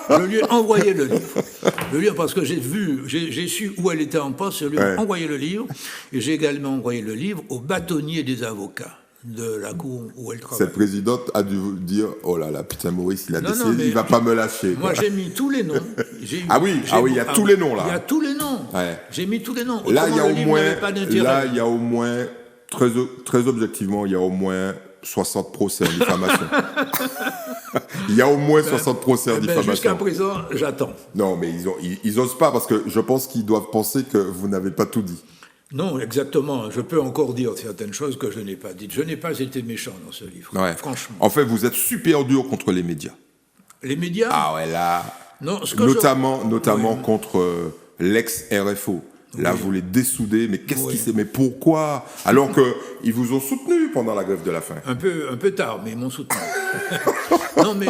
Je lui ai envoyé le livre. Parce que j'ai su où elle était en poste, je lui ai envoyé le livre. Et j'ai également envoyé le livre au bâtonnier des avocats de la cour où elle travaille. Cette présidente a dû vous dire, oh là là, putain Maurice, il a décidé, il ne va pas me lâcher. Moi, j'ai mis tous les noms. Il y a tous les noms là. Il y a tous les noms. Ouais. J'ai mis tous les noms. Autrement, là, il y a au moins, très objectivement, il y a au moins 60 procès en diffamation. Il y a au moins 60 procès en diffamation. Jusqu'à présent, j'attends. Non, mais ils osent pas parce que je pense qu'ils doivent penser que vous n'avez pas tout dit. Non, exactement. Je peux encore dire certaines choses que je n'ai pas dites. Je n'ai pas été méchant dans ce livre, franchement. En fait, vous êtes super dur contre les médias. Les médias? Ah ouais, là. Non, notamment contre l'ex-RFO. Là, vous les dessoudez, mais qu'est-ce qui c'est? Mais pourquoi? Alors qu'ils vous ont soutenu pendant la grève de la faim. Un peu tard, mais ils m'ont soutenu. Non, mais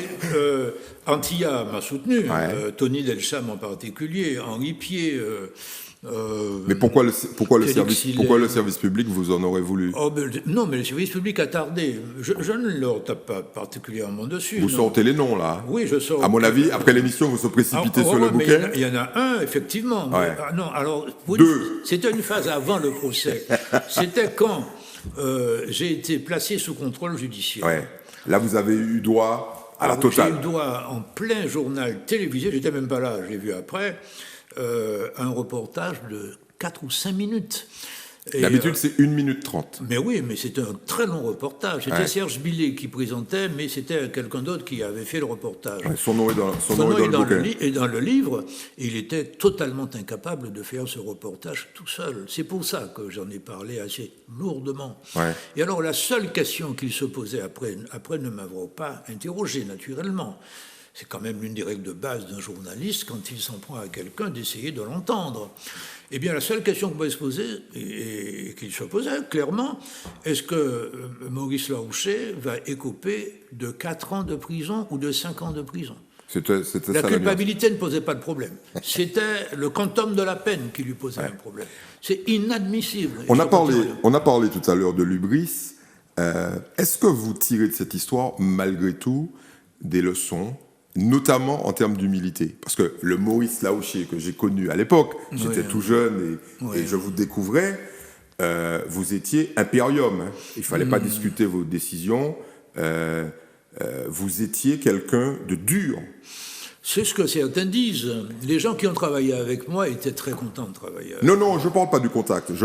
Antilla m'a soutenu, Tony Delcham en particulier, Henri Pied. Mais pourquoi le service public vous en aurait voulu? Non, mais le service public a tardé. Je ne leur tape pas particulièrement dessus. Vous sortez les noms, là. Oui, je sors. À mon avis, après l'émission, vous se précipitez sur le bouquin. Il y en a un, effectivement. Ouais. Non, alors, deux. C'était une phase avant le procès. C'était quand j'ai été placé sous contrôle judiciaire. Ouais. Là, vous avez eu droit à la totale. J'ai eu droit en plein journal télévisé, j'étais même pas là, je l'ai vu après, un reportage de 4 ou 5 minutes. D'habitude, c'est 1 minute 30. Mais oui, mais c'était un très long reportage. C'était Serge Billet qui présentait, mais c'était quelqu'un d'autre qui avait fait le reportage. Ouais, son nom est dans le bouquin. Et dans le livre, il était totalement incapable de faire ce reportage tout seul. C'est pour ça que j'en ai parlé assez lourdement. Ouais. Et alors, la seule question qu'il se posait après ne m'avoir pas interrogé, naturellement, c'est quand même l'une des règles de base d'un journaliste, quand il s'en prend à quelqu'un, d'essayer de l'entendre. Eh bien, la seule question qu'on pouvait se poser, et qu'il se posait clairement, est-ce que Maurice Larouché va écoper de 4 ans de prison ou de 5 ans de prison? La culpabilité ne posait pas de problème. C'était le quantum de la peine qui lui posait un problème. C'est inadmissible. On a parlé tout à l'heure de l'hubris. Est-ce que vous tirez de cette histoire, malgré tout, des leçons, notamment en termes d'humilité? Parce que le Maurice Larouché que j'ai connu à l'époque, j'étais tout jeune et je vous découvrais, vous étiez impérium. Hein. Il ne fallait pas discuter vos décisions. Vous étiez quelqu'un de dur. C'est ce que certains disent. Les gens qui ont travaillé avec moi étaient très contents de travailler avec moi. Non, je ne parle pas du contact, du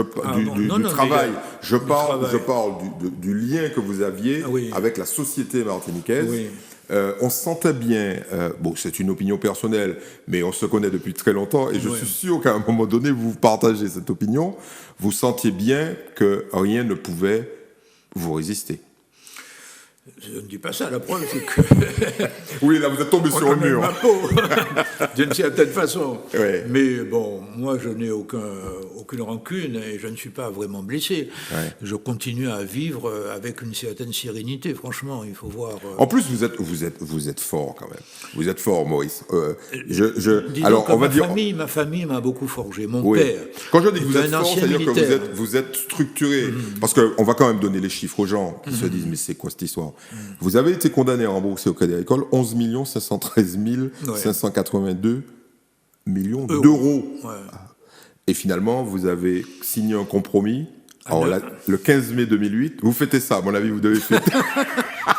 travail. Je parle du lien que vous aviez avec la société martiniquaise. Oui. On sentait bien, bon, c'est une opinion personnelle, mais on se connaît depuis très longtemps, et je suis sûr qu'à un moment donné, vous partagez cette opinion, vous sentiez bien que rien ne pouvait vous résister. Je ne dis pas ça, la preuve, c'est que... Oui, là, vous êtes tombé sur le mur. Ma peau, d'une certaine façon. Ouais. Mais bon, moi, je n'ai aucune rancune et je ne suis pas vraiment blessé. Ouais. Je continue à vivre avec une certaine sérénité, franchement, il faut voir... En plus, vous êtes fort, quand même. Vous êtes fort, Maurice. Alors, on va dire... Ma famille m'a beaucoup forgé, mon père. Quand je dis que vous êtes fort, c'est-à-dire que vous êtes structuré. Parce qu'on va quand même donner les chiffres aux gens qui se disent, mais c'est quoi cette histoire? Vous avez été condamné à rembourser au Crédit Agricole 11 513 582 millions d'euros. Ouais. Et finalement, vous avez signé un compromis. Alors, le 15 mai 2008, vous fêtez ça, à mon avis, vous devez fêter.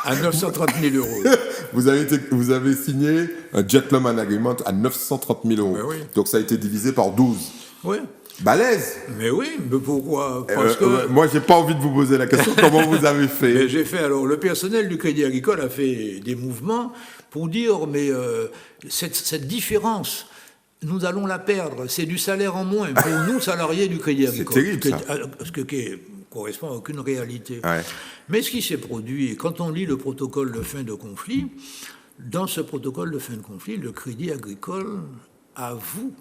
À 930 000 euros. Vous avez signé un gentleman agreement à 930 000 euros. Oui. Donc ça a été divisé par 12. Oui. Balèze. Mais oui, mais pourquoi? Parce que... Moi, j'ai pas envie de vous poser la question. Comment vous avez fait? Mais j'ai fait. Alors, le personnel du Crédit Agricole a fait des mouvements pour dire, mais cette différence, nous allons la perdre. C'est du salaire en moins pour nous, salariés du Crédit Agricole. C'est terrible, ça. Parce que correspond à aucune réalité. Ouais. Mais ce qui s'est produit, quand on lit le protocole de fin de conflit, dans ce protocole de fin de conflit, le Crédit Agricole avoue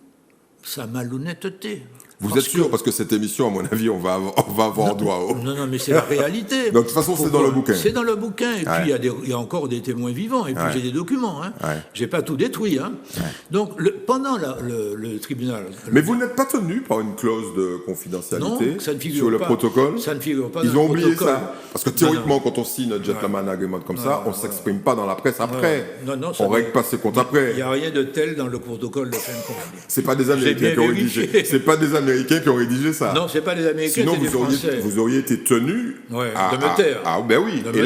sa malhonnêteté. Vous êtes sûr? Parce que cette émission, à mon avis, on va avoir droit au... Non, mais c'est la réalité. Donc, de toute façon, c'est dans le bouquin. C'est dans le bouquin. Et puis, il y a encore des témoins vivants. Et puis, j'ai des documents. Hein. Ouais. Je n'ai pas tout détruit. Hein. Ouais. Donc, pendant le tribunal... Mais vous n'êtes pas tenu par une clause de confidentialité sur le protocole? Ça ne figure pas. Ils ont oublié ça. Parce que théoriquement, quand on signe un gentleman agreement comme ça, on ne s'exprime pas dans la presse après. On ne règle pas ses comptes après. Il n'y a rien de tel dans le protocole de fin de conflit. Ce pas des Américains qui ont rédigé. C'est pas des Américains qui ont rédigé ça. Non, c'est pas les Américains, c'est les Français. Vous auriez été tenu de me taire. Ben oui. Et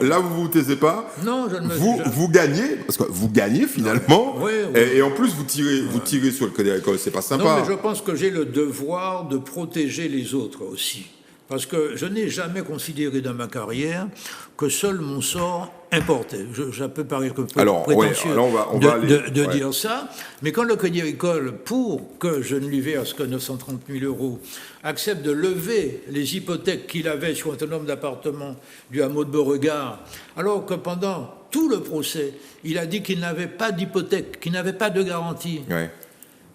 là, vous vous taisez pas. Non, je ne me vous gagnez, parce que vous gagnez finalement. Et en plus, vous tirez sur le Crédit Agricole. C'est pas sympa. Non, mais je pense que j'ai le devoir de protéger les autres aussi. Parce que je n'ai jamais considéré dans ma carrière que seul mon sort importait. Ça peut paraître prétentieux de dire ça, mais quand le Crédit Agricole, pour que je ne lui verse que 930 000 euros, accepte de lever les hypothèques qu'il avait sur un certain nombre d'appartements du hameau de Beauregard, alors que pendant tout le procès, il a dit qu'il n'avait pas d'hypothèque, qu'il n'avait pas de garantie,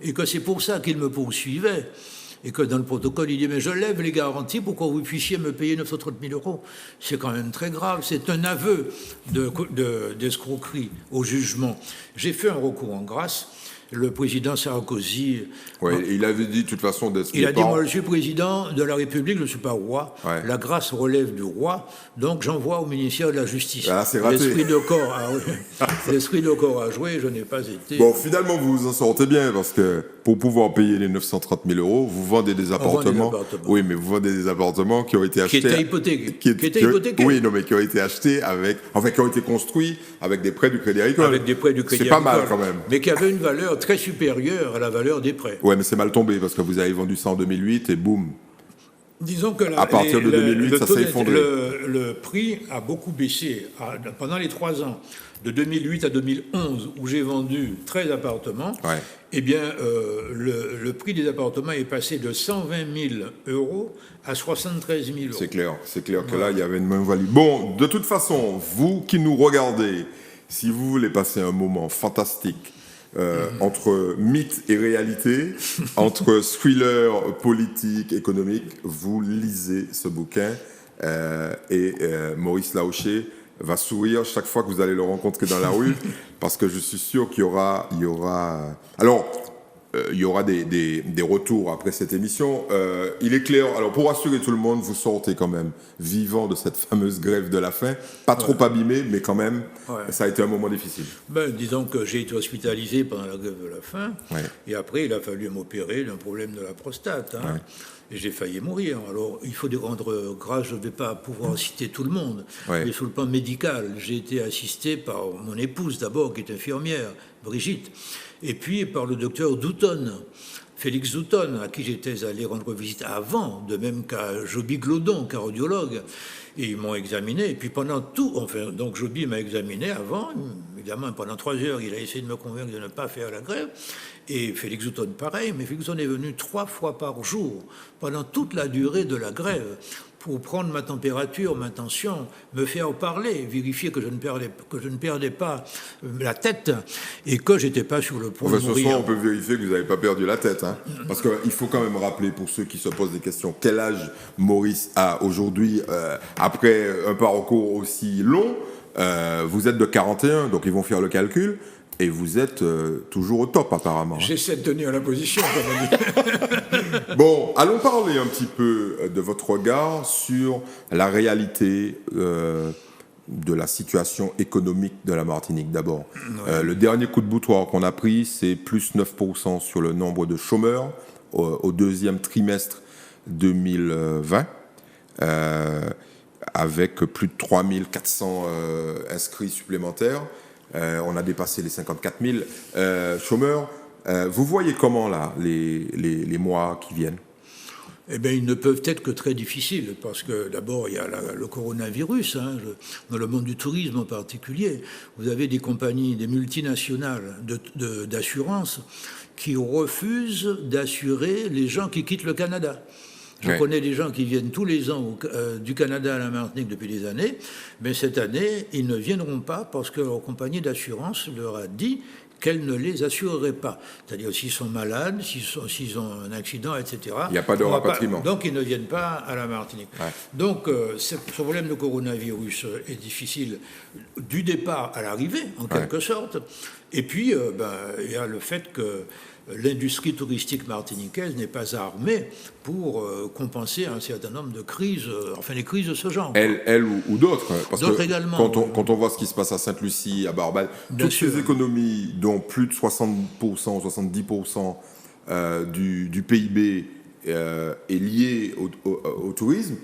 et que c'est pour ça qu'il me poursuivait. Et que dans le protocole, il dit « mais je lève les garanties pour que vous puissiez me payer 930 000 euros ». C'est quand même très grave. C'est un aveu d'escroquerie au jugement. J'ai fait un recours en grâce. Le président Sarkozy... Oui, il avait dit de toute façon... Il a dit « moi, je suis président de la République, je ne suis pas roi. Ouais. La grâce relève du roi, donc j'envoie au ministère de la Justice. » Ah, c'est raté. L'esprit de corps a joué, je n'ai pas été... Bon, finalement, vous vous en sortez bien, parce que pour pouvoir payer les 930 000 euros, vous vendez des appartements. Oui, mais vous vendez des appartements qui ont été achetés... Qui étaient hypothéqués. Oui, non, mais qui ont été achetés avec... Enfin, qui ont été construits avec des prêts du Crédit Agricole. Avec des prêts du Crédit Agricole. C'est pas mal, quand même. Mais qui avaient une valeur très supérieure à la valeur des prêts. Ouais, mais c'est mal tombé parce que vous avez vendu ça en 2008 et boum. Disons que à partir de 2008, ça s'est effondré. Le prix a beaucoup baissé pendant les 3 ans, de 2008 à 2011, où j'ai vendu 13 appartements. Ouais. Eh bien, le prix des appartements est passé de 120 000 euros à 73 000 euros. C'est clair que là, il y avait une même-value. Bon, de toute façon, vous qui nous regardez, si vous voulez passer un moment fantastique, entre mythe et réalité, entre thriller politique, économique, vous lisez ce bouquin et Maurice Laoché va sourire chaque fois que vous allez le rencontrer dans la rue parce que je suis sûr qu'il y aura alors il y aura des retours après cette émission. Il est clair, alors pour rassurer tout le monde, vous sortez quand même vivant de cette fameuse grève de la faim, pas trop abîmé, mais quand même, ça a été un moment difficile. Disons que j'ai été hospitalisé pendant la grève de la faim, et après il a fallu m'opérer d'un problème de la prostate, et j'ai failli mourir. Alors il faut rendre grâce, je ne vais pas pouvoir citer tout le monde, mais sur le plan médical, j'ai été assisté par mon épouse d'abord, qui est infirmière, Brigitte, et puis par le docteur Douton, Félix Douton, à qui j'étais allé rendre visite avant, de même qu'à Joby Glodon, cardiologue, et ils m'ont examiné. Et puis pendant tout, enfin, donc Joby m'a examiné avant, évidemment, pendant 3 heures, il a essayé de me convaincre de ne pas faire la grève. Et Félix Douton, pareil, mais Félix Douton est venu 3 fois par jour, pendant toute la durée de la grève, pour prendre ma température, ma tension, me faire parler, vérifier que je ne perdais pas la tête et que j'étais pas sur le point de mourir. Ce soir, on peut vérifier que vous n'avez pas perdu la tête. Hein, parce qu'il faut quand même rappeler, pour ceux qui se posent des questions, quel âge Maurice a aujourd'hui, après un parcours aussi long. Vous êtes de 41, donc ils vont faire le calcul. Et vous êtes toujours au top, apparemment. J'essaie de tenir la position, comme on dit. Bon, allons parler un petit peu de votre regard sur la réalité de la situation économique de la Martinique, d'abord. Ouais. Le dernier coup de boutoir qu'on a pris, c'est plus 9% sur le nombre de chômeurs au deuxième trimestre 2020, avec plus de 3400 inscrits supplémentaires. On a dépassé les 54 000 chômeurs. Vous voyez comment, là, les mois qui viennent? Eh bien, ils ne peuvent être que très difficiles, parce que d'abord, il y a le coronavirus, dans le monde du tourisme en particulier. Vous avez des compagnies, des multinationales d'assurance qui refusent d'assurer les gens qui quittent le Canada. Je connais des gens qui viennent tous les ans du Canada à la Martinique depuis des années, mais cette année, ils ne viendront pas parce que leur compagnie d'assurance leur a dit qu'elle ne les assurerait pas. C'est-à-dire s'ils sont malades, s'ils ont un accident, etc. Il n'y a pas de rapatriement. Donc ils ne viennent pas à la Martinique. Ouais. Donc ce problème de coronavirus est difficile du départ à l'arrivée, en quelque sorte. Et puis, il y a le fait que l'industrie touristique martiniquaise n'est pas armée pour compenser un certain nombre de crises, les crises de ce genre. Elle ou d'autres. Parce d'autres que également. Quand on voit ce qui se passe à Sainte-Lucie, à Barbade, toutes ces économies, dont plus de 60%, 70% du PIB est lié au tourisme,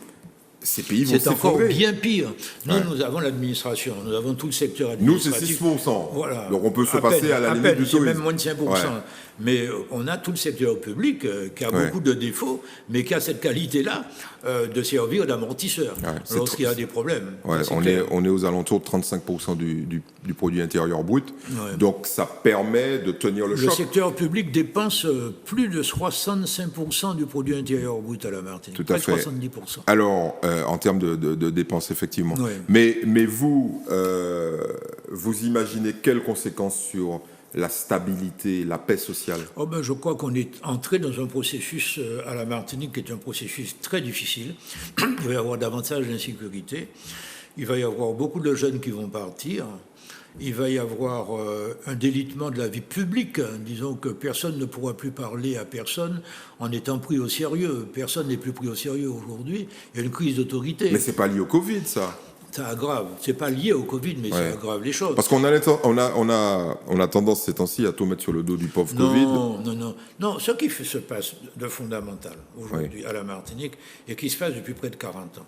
ces pays vont s'effondrer. C'est encore bien pire. Nous avons l'administration, nous avons tout le secteur administratif. Nous, c'est 6%. Voilà. Donc on peut se passer à la limite du tourisme. C'est même moins de 5%. Ouais. Mais on a tout le secteur public qui a beaucoup de défauts, mais qui a cette qualité-là de servir d'amortisseur lorsqu'il y a des problèmes. Ouais, on est aux alentours de 35% du produit intérieur brut. Ouais. Donc ça permet de tenir le choc. Le secteur public dépense plus de 65% du produit intérieur brut à la Martinique. Tout à fait. 70%. Alors, en termes de dépenses, effectivement. Ouais. Mais vous imaginez quelles conséquences sur la stabilité, la paix sociale? Je crois qu'on est entré dans un processus à la Martinique qui est un processus très difficile. Il va y avoir davantage d'insécurité. Il va y avoir beaucoup de jeunes qui vont partir. Il va y avoir un délitement de la vie publique. Disons que personne ne pourra plus parler à personne en étant pris au sérieux. Personne n'est plus pris au sérieux aujourd'hui. Il y a une crise d'autorité. Mais c'est pas lié au Covid, ça. Ça aggrave. C'est pas lié au Covid, mais ça aggrave les choses. Parce qu'on a tendance ces temps-ci à tout mettre sur le dos du pauvre Covid. Non. Ce qui se passe de fondamental aujourd'hui à la Martinique et qui se passe depuis près de 40 ans.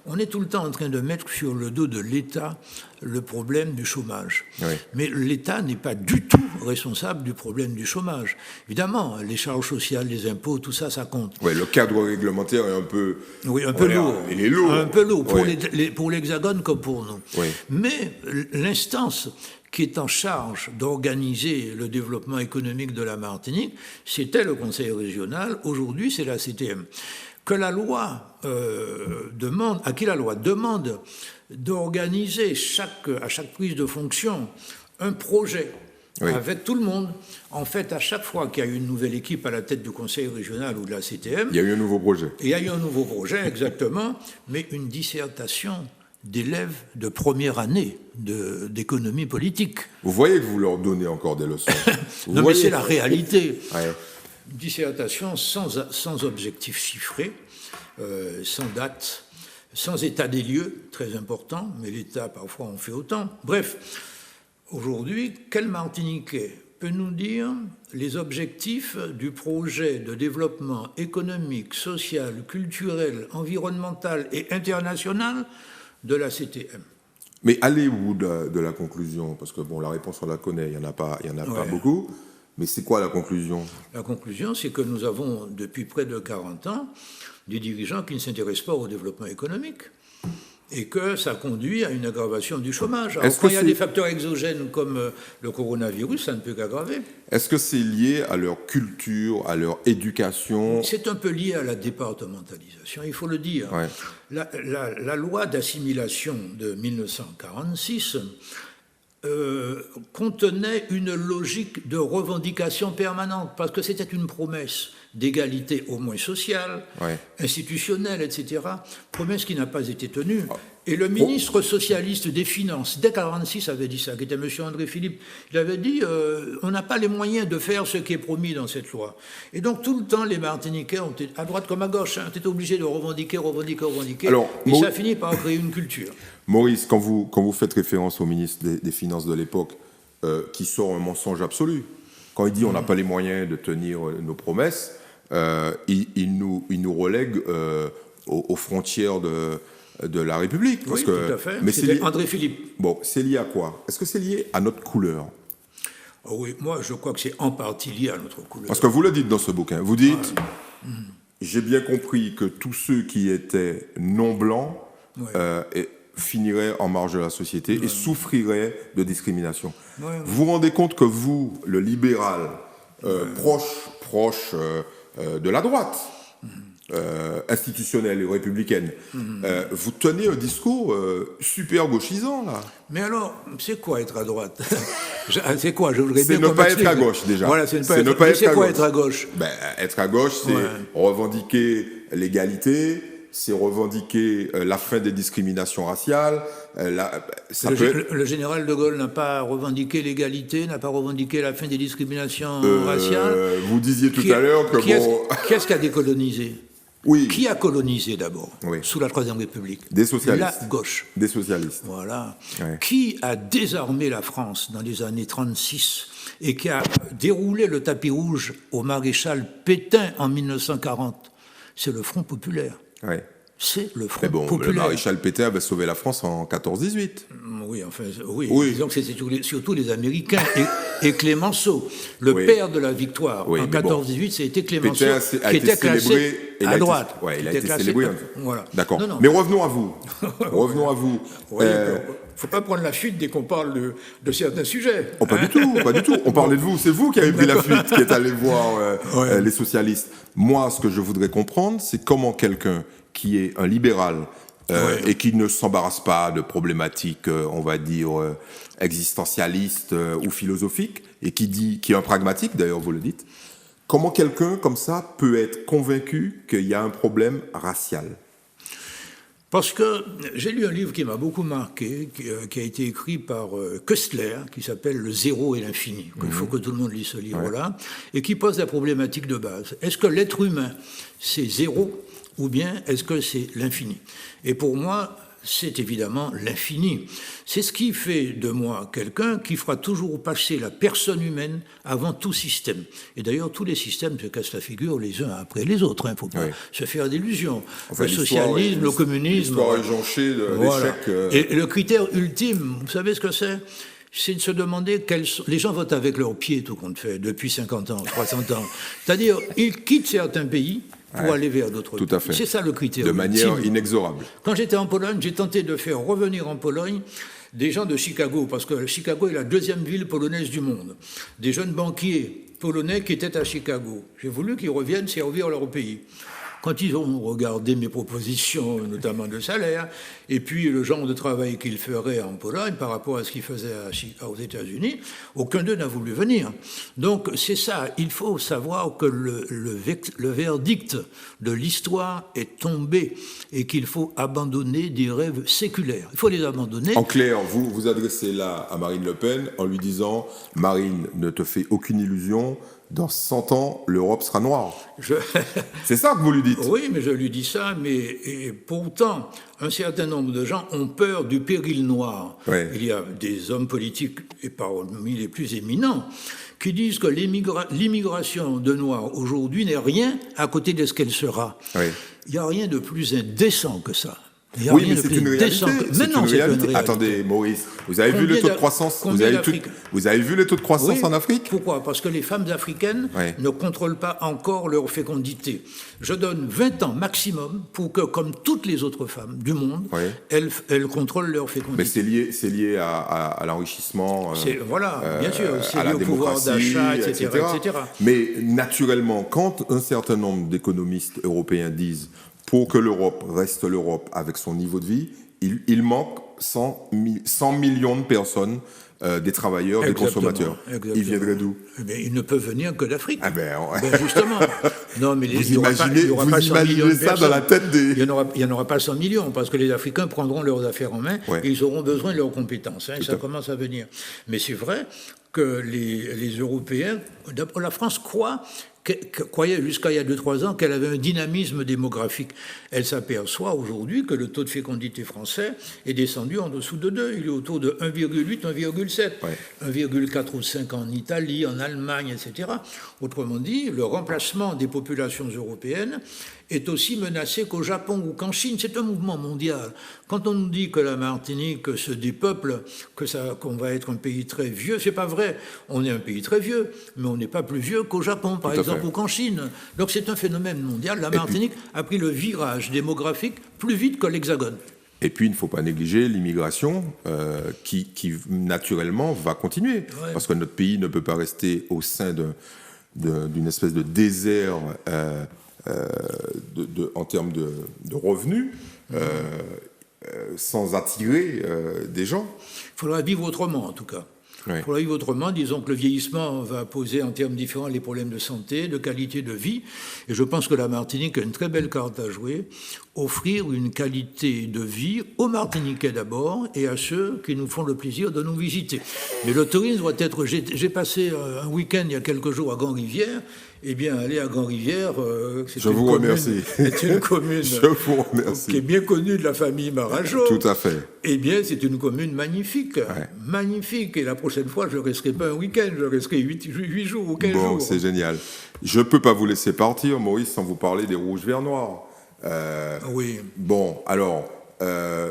On est tout le temps en train de mettre sur le dos de l'État le problème du chômage. Oui. Mais l'État n'est pas du tout responsable du problème du chômage. Évidemment, les charges sociales, les impôts, tout ça, ça compte. Oui, le cadre réglementaire est un peu... Oui, un peu lourd. Il est lourd. Un peu lourd, pour l'Hexagone comme pour nous. Oui. Mais l'instance qui est en charge d'organiser le développement économique de la Martinique, c'était le Conseil régional. Aujourd'hui, c'est la CTM. Que la loi à qui la loi demande d'organiser à chaque prise de fonction un projet avec tout le monde. En fait, à chaque fois qu'il y a eu une nouvelle équipe à la tête du Conseil régional ou de la CTM... Il y a eu un nouveau projet. Il y a eu un nouveau projet, exactement, mais une dissertation d'élèves de première année d'économie politique. Vous voyez que vous leur donnez encore des leçons. Mais c'est la réalité. Une dissertation sans objectif chiffré, sans date, sans état des lieux, très important, mais l'État, parfois, en fait autant. Bref, aujourd'hui, quel Martiniquais peut nous dire les objectifs du projet de développement économique, social, culturel, environnemental et international de la CTM? Mais allez au bout de la conclusion, parce que la réponse, on la connaît, il n'y en a pas beaucoup. Mais c'est quoi la conclusion? La conclusion, c'est que nous avons, depuis près de 40 ans, des dirigeants qui ne s'intéressent pas au développement économique. Et que ça conduit à une aggravation du chômage. Alors, quand il y a des facteurs exogènes comme le coronavirus, ça ne peut qu'aggraver. Est-ce que c'est lié à leur culture, à leur éducation? C'est un peu lié à la départementalisation, il faut le dire. Ouais. La loi d'assimilation de 1946 contenait une logique de revendication permanente, parce que c'était une promesse d'égalité au moins sociale, institutionnelle, etc. Promesse qui n'a pas été tenue. Et le ministre socialiste des Finances, dès 1946, avait dit ça, qui était M. André Philippe. Il avait dit on n'a pas les moyens de faire ce qui est promis dans cette loi. Et donc, tout le temps, les Martiniquais, ont été, à droite comme à gauche, ont été obligés de revendiquer. Alors, et ça a fini par créer une culture. Maurice, quand vous faites référence au ministre des Finances de l'époque, qui sort un mensonge absolu, quand il dit on n'a pas les moyens de tenir nos promesses, il nous relègue aux frontières de la République. Parce tout à fait. Mais c'était André Philippe. Bon, c'est lié à quoi? Est-ce que c'est lié à notre couleur? Oui, moi je crois que c'est en partie lié à notre couleur. Parce que vous le dites dans ce bouquin, vous dites j'ai bien compris que tous ceux qui étaient non blancs finiraient en marge de la société et souffriraient de discrimination. Vous vous rendez compte que vous, le libéral, proche de la droite, institutionnelle et républicaine, vous tenez un discours super gauchisant, là. Mais alors, c'est quoi être à droite? C'est quoi? Je voudrais bien. C'est ne pas être à gauche, déjà. Voilà, c'est ne pas être à gauche. C'est quoi être à gauche? Être à gauche, c'est revendiquer l'égalité, c'est revendiquer la fin des discriminations raciales. Le général de Gaulle n'a pas revendiqué l'égalité, n'a pas revendiqué la fin des discriminations raciales. Vous disiez tout à l'heure que Qui est-ce qui a décolonisé? Oui. Qui a colonisé d'abord, sous la Troisième République? Des socialistes. La gauche. Des socialistes. Voilà. Qui a désarmé la France dans les années 36 et qui a déroulé le tapis rouge au maréchal Pétain en 1940? C'est le Front populaire. C'est le Front populaire. Le maréchal Pétain avait sauvé la France en 14-18. Oui. Disons que c'était surtout les Américains et Clémenceau, le père de la victoire. En 14-18, c'était Clémenceau qui était classé à droite. Il a été célébré. Voilà. D'accord. Mais revenons à vous. Il ne faut pas prendre la fuite dès qu'on parle de certains sujets. Pas du tout. On parlait de vous. C'est vous qui avez pris la fuite, qui êtes allé voir les socialistes. Moi, ce que je voudrais comprendre, c'est comment quelqu'un qui est un libéral et qui ne s'embarrasse pas de problématiques, on va dire, existentialistes ou philosophiques, et qui est un pragmatique, d'ailleurs vous le dites, comment quelqu'un comme ça peut être convaincu qu'il y a un problème racial? Parce que j'ai lu un livre qui m'a beaucoup marqué, qui a été écrit par Köstler, qui s'appelle « Le zéro et l'infini ». Il faut que tout le monde lise ce livre-là, et qui pose la problématique de base. Est-ce que l'être humain, c'est zéro, ou bien est-ce que c'est l'infini? Et pour moi, c'est évidemment l'infini. C'est ce qui fait de moi quelqu'un qui fera toujours passer la personne humaine avant tout système. Et d'ailleurs, tous les systèmes se cassent la figure les uns après les autres. Il ne faut pas se faire d'illusions. Le socialisme, le communisme... L'histoire est jonchée d'échecs. Et le critère ultime, vous savez ce que c'est? C'est de se demander les gens votent avec leurs pieds, tout compte fait, depuis 50 ans, 60 ans. C'est-à-dire, ils quittent certains pays pour aller vers d'autres pays. Tout à fait. C'est ça le critère. De manière inexorable. Quand j'étais en Pologne, j'ai tenté de faire revenir en Pologne des gens de Chicago, parce que Chicago est la deuxième ville polonaise du monde. Des jeunes banquiers polonais qui étaient à Chicago. J'ai voulu qu'ils reviennent servir leur pays. Quand ils ont regardé mes propositions, notamment de salaire, et puis le genre de travail qu'ils feraient en Pologne par rapport à ce qu'ils faisaient aux États-Unis, aucun d'eux n'a voulu venir. Donc c'est ça, il faut savoir que le verdict de l'histoire est tombé et qu'il faut abandonner des rêves séculaires. Il faut les abandonner. En clair, vous vous adressez là à Marine Le Pen en lui disant « Marine, ne te fais aucune illusion ». Dans 100 ans, l'Europe sera noire. C'est ça que vous lui dites. Oui, mais je lui dis ça, mais pourtant, un certain nombre de gens ont peur du péril noir. Il y a des hommes politiques, et parmi les plus éminents, qui disent que l'immigration de Noirs aujourd'hui n'est rien à côté de ce qu'elle sera. Il n'y a rien de plus indécent que ça. Oui, mais c'est une réalité. Maintenant, c'est une réalité. Attendez, Maurice, vous avez vu le taux de croissance vous avez vu le taux de croissance en Afrique? Pourquoi? Parce que les femmes africaines ne contrôlent pas encore leur fécondité. Je donne 20 ans maximum pour que, comme toutes les autres femmes du monde, elles contrôlent leur fécondité. Mais c'est lié à l'enrichissement. Voilà, bien sûr, c'est lié au pouvoir d'achat, etc., etc. Mais naturellement, quand un certain nombre d'économistes européens disent pour que l'Europe reste l'Europe avec son niveau de vie, il manque 100 millions de personnes, des travailleurs, des consommateurs. Ils viendraient d'où? Ils ne peuvent venir que d'Afrique. Justement. Non, mais vous imaginez ça dans la tête des... Il n'y en aura pas 100 millions, parce que les Africains prendront leurs affaires en main et ils auront besoin de leurs compétences. Ça commence à venir. Mais c'est vrai que les Européens... La France croyait jusqu'à il y a 2-3 ans qu'elle avait un dynamisme démographique. Elle s'aperçoit aujourd'hui que le taux de fécondité français est descendu en dessous de 2. Il est autour de 1,8, 1,7, 1,4 ou 5 en Italie, en Allemagne, etc. Autrement dit, le remplacement des populations européennes est aussi menacé qu'au Japon ou qu'en Chine. C'est un mouvement mondial. Quand on nous dit que la Martinique se dépeuple, qu'on va être un pays très vieux, c'est pas vrai. On est un pays très vieux, mais on n'est pas plus vieux qu'au Japon, par exemple, ou qu'en Chine. Donc c'est un phénomène mondial. La Martinique a pris le virage démographique plus vite que l'Hexagone. Et puis, il ne faut pas négliger l'immigration qui, naturellement, va continuer. Parce que notre pays ne peut pas rester au sein d'une espèce de désert en termes de revenus, sans attirer des gens. Il faudra vivre autrement, en tout cas. Il faudra vivre autrement. Disons que le vieillissement va poser en termes différents les problèmes de santé, de qualité de vie. Et je pense que la Martinique a une très belle carte à jouer. Offrir une qualité de vie aux Martiniquais d'abord et à ceux qui nous font le plaisir de nous visiter. Mais le tourisme doit être... J'ai passé un week-end il y a quelques jours à Grand-Rivière. Eh bien, aller à Grand-Rivière, c'est une commune Je vous remercie. Qui est bien connue de la famille Marajo. Tout à fait. Eh bien, c'est une commune magnifique. Magnifique. Et la prochaine fois, je ne resterai pas un week-end, je resterai 8 jours ou 15 jours. Bon, c'est génial. Je ne peux pas vous laisser partir, Maurice, sans vous parler des Rouges Verts Noirs. Oui. Bon, alors,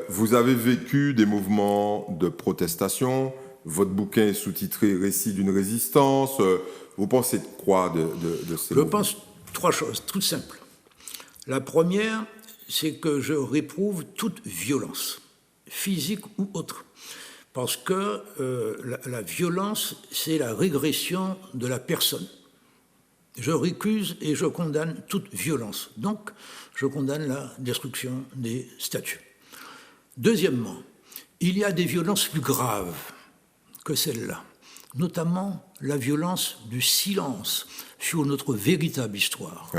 vous avez vécu des mouvements de protestation. Votre bouquin est sous-titré « Récit d'une résistance ». Vous pensez de quoi de ces mouvements? Je pense 3 choses, toutes simples. La première, c'est que je réprouve toute violence, physique ou autre. Parce que la violence, c'est la régression de la personne. Je récuse et je condamne toute violence. Donc, je condamne la destruction des statues. Deuxièmement, il y a des violences plus graves que celle-là, notamment la violence du silence sur notre véritable histoire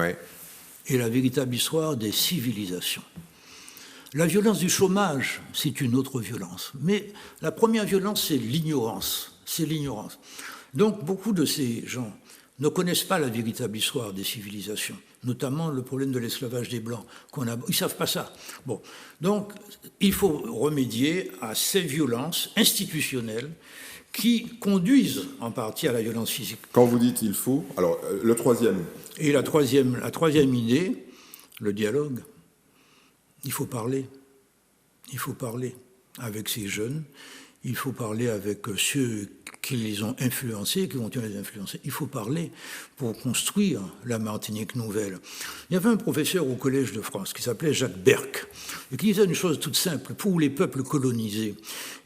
et la véritable histoire des civilisations. La violence du chômage, c'est une autre violence. Mais la première violence, c'est l'ignorance. C'est l'ignorance. Donc, beaucoup de ces gens ne connaissent pas la véritable histoire des civilisations, notamment le problème de l'esclavage des Blancs. Ils ne savent pas ça. Bon. Donc, il faut remédier à ces violences institutionnelles qui conduisent en partie à la violence physique. Quand vous dites « il faut », alors le troisième. Et la troisième idée, le dialogue. Il faut parler. Il faut parler avec ces jeunes. Il faut parler avec ceux qui les ont influencés, qui vont les influencer. Il faut parler pour construire la Martinique nouvelle. Il y avait un professeur au Collège de France qui s'appelait Jacques Berck et qui disait une chose toute simple pour les peuples colonisés.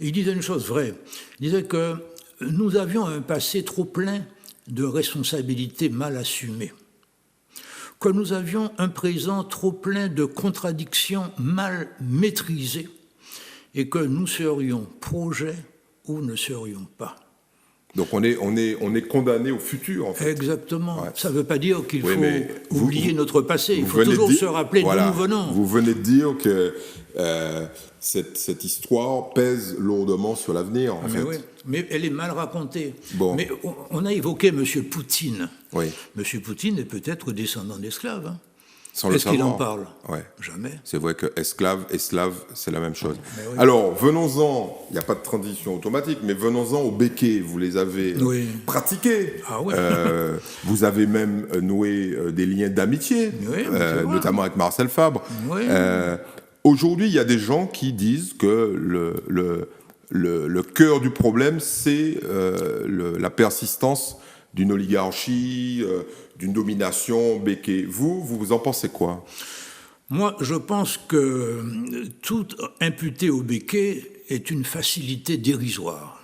Et il disait une chose vraie. Il disait que nous avions un passé trop plein de responsabilités mal assumées, que nous avions un présent trop plein de contradictions mal maîtrisées et que nous serions projets ou ne serions pas. Donc on est condamné au futur, en fait. Exactement. Ouais. Ça ne veut pas dire qu'il faut oublier notre passé. Il faut toujours se rappeler d'où nous venons. Vous venez de dire que cette histoire pèse lourdement sur l'avenir, en fait. Oui. Mais elle est mal racontée. Bon. Mais on a évoqué M. Poutine. Oui. M. Poutine est peut-être descendant d'esclaves. Hein. Sans le savoir. Est-ce qu'il en parle? Jamais. C'est vrai que esclave et slave, c'est la même chose. Alors, venons-en, il n'y a pas de transition automatique, mais venons-en aux béquets. Vous les avez pratiqués. Ah oui. Vous avez même noué des liens d'amitié, notamment avec Marcel Fabre. Oui. aujourd'hui, il y a des gens qui disent que le cœur du problème, c'est la persistance d'une oligarchie, d'une domination béquée. Vous en pensez quoi? Moi, je pense que tout imputé au béquet est une facilité dérisoire.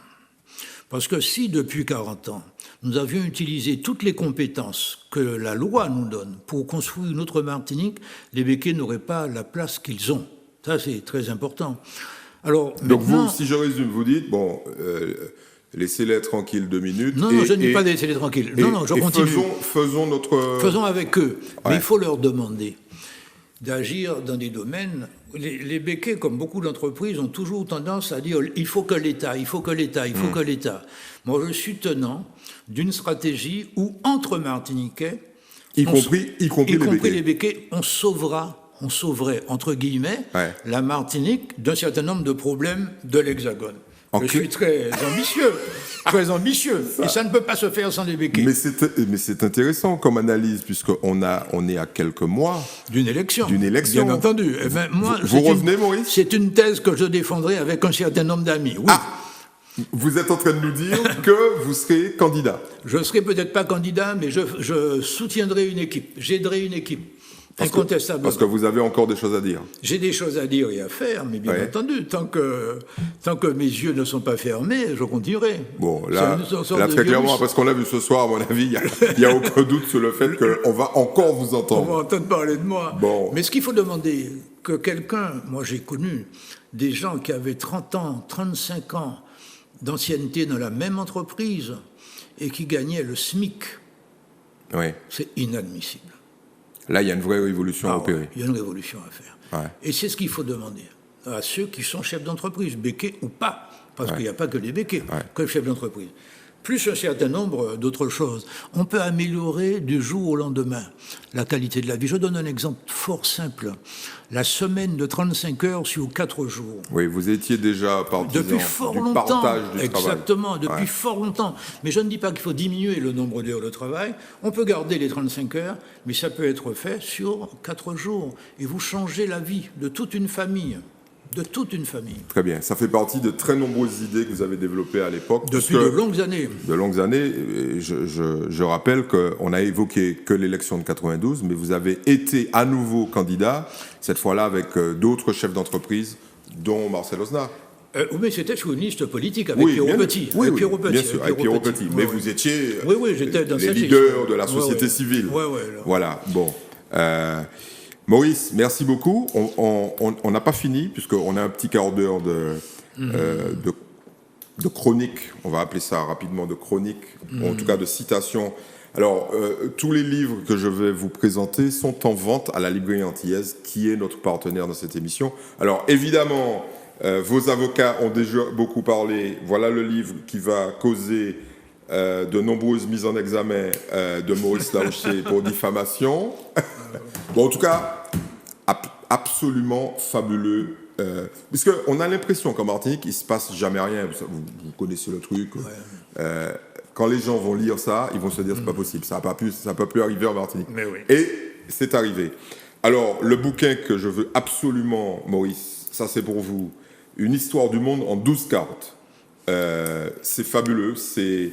Parce que si, depuis 40 ans, nous avions utilisé toutes les compétences que la loi nous donne pour construire une autre Martinique, les béquets n'auraient pas la place qu'ils ont. Ça, c'est très important. Alors, donc vous, si je résume, vous dites, bon, laissez-les tranquilles 2 minutes. Non, je ne dis pas laissez-les tranquilles. Non, je continue. Faisons notre... Faisons avec eux. Ouais. Mais il faut leur demander d'agir dans des domaines. Les béquets, comme beaucoup d'entreprises, ont toujours tendance à dire il faut que l'État, il faut que l'État, il faut que l'État. Moi, je suis tenant d'une stratégie où, entre Martiniquais, y compris les béquets, on sauverait, entre guillemets, la Martinique d'un certain nombre de problèmes de l'Hexagone. Je suis très ambitieux, et ça ne peut pas se faire sans les béquets. Mais c'est intéressant comme analyse, puisqu'on est à quelques mois d'une élection. Bien entendu. Eh ben, moi, vous revenez, Maurice? C'est une thèse que je défendrai avec un certain nombre d'amis. Oui. Ah, vous êtes en train de nous dire que vous serez candidat? Je ne serai peut-être pas candidat, mais je soutiendrai une équipe, j'aiderai une équipe. Incontestablement. Parce que vous avez encore des choses à dire. J'ai des choses à dire et à faire, mais bien entendu, tant que mes yeux ne sont pas fermés, je continuerai. Bon, là très clairement, parce qu'on a vu ce soir, à mon avis, il n'y a aucun doute sur le fait qu'on va encore vous entendre. On va entendre parler de moi. Bon. Mais ce qu'il faut demander, que quelqu'un, moi j'ai connu des gens qui avaient 30 ans, 35 ans d'ancienneté dans la même entreprise et qui gagnaient le SMIC, c'est inadmissible. Là, il y a une vraie révolution à opérer. Il y a une révolution à faire. Ouais. Et c'est ce qu'il faut demander à ceux qui sont chefs d'entreprise, béquets ou pas, parce qu'il n'y a pas que les béquets, que les chefs d'entreprise. Plus un certain nombre d'autres choses. On peut améliorer du jour au lendemain la qualité de la vie. Je donne un exemple fort simple. La semaine de 35 heures sur 4 jours. Oui, vous étiez déjà partisan depuis fort longtemps, partage du exactement, travail. Depuis fort longtemps. Mais je ne dis pas qu'il faut diminuer le nombre d'heures de travail. On peut garder les 35 heures, mais ça peut être fait sur 4 jours. Et vous changez la vie de toute une famille. De toute une famille. Très bien. Ça fait partie de très nombreuses idées que vous avez développées à l'époque. Depuis de longues années. De longues années. Je rappelle qu'on a évoqué que l'élection de 92, mais vous avez été à nouveau candidat, cette fois-là avec d'autres chefs d'entreprise, dont Marcel Osnard. Oui, c'était sur une liste politique avec Pierrot Petit. Oui, bien sûr, avec Pierrot Petit. Mais vous étiez les leaders de la société civile. Voilà, bon. Maurice, merci beaucoup. On n'a pas fini, puisqu'on a un petit quart d'heure de chronique, on va appeler ça rapidement de chronique, ou en tout cas de citation. Alors, tous les livres que je vais vous présenter sont en vente à la Librairie Antillaise, qui est notre partenaire dans cette émission. Alors, évidemment, vos avocats ont déjà beaucoup parlé. Voilà le livre qui va causer de nombreuses mises en examen de Maurice Laouché pour diffamation. Bon, en tout cas, absolument fabuleux. Puisqu'on a l'impression qu'en Martinique, il ne se passe jamais rien. Vous connaissez le truc. Quand les gens vont lire ça, ils vont se dire c'est pas possible. Ça ne peut plus arriver en Martinique. Mais oui. Et c'est arrivé. Alors, le bouquin que je veux absolument, Maurice, ça c'est pour vous, Une histoire du monde en 12 cartes. C'est fabuleux. C'est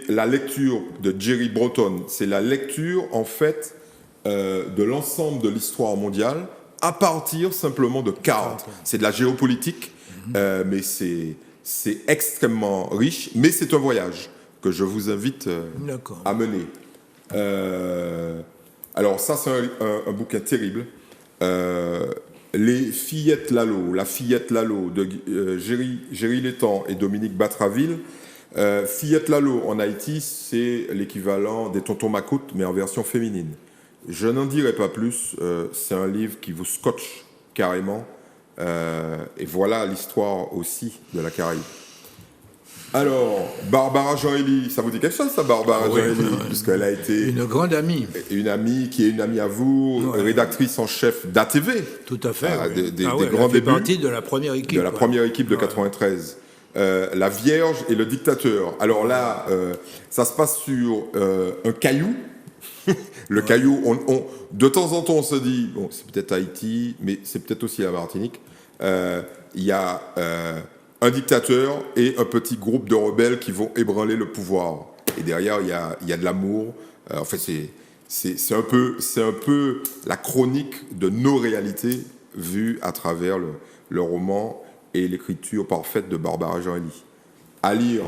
la lecture de Jerry Broughton. C'est la lecture, en fait, de l'ensemble de l'histoire mondiale à partir simplement de cartes. C'est de la géopolitique, mais c'est extrêmement riche. Mais c'est un voyage que je vous invite à mener. Alors ça, c'est un bouquin terrible. Les Fillettes Lalo, La Fillette Lalo de Géry Létang et Dominique Batraville. Fillette Lalo en Haïti, c'est l'équivalent des Tontons Macoutes, mais en version féminine. Je n'en dirai pas plus, c'est un livre qui vous scotche carrément. Et voilà l'histoire aussi de la Caraïbe. Alors, Barbara Jean-Élie, ça vous dit quelque chose, ça, Barbara Jean-Élie, puisqu'elle a été une grande amie. Une amie qui est une amie à vous, rédactrice en chef d'ATV. Tout à fait. Des grands débuts. Partie de la première équipe. De la première équipe de 93. La Vierge et le dictateur. Alors là, ça se passe sur un caillou Le caillou, de temps en temps, on se dit, bon, c'est peut-être Haïti, mais c'est peut-être aussi la Martinique. Il y a un dictateur et un petit groupe de rebelles qui vont ébranler le pouvoir. Et derrière, il y a de l'amour. En fait, c'est un peu la chronique de nos réalités vues à travers le roman et l'écriture parfaite de Barbara Jean-Élie. À lire.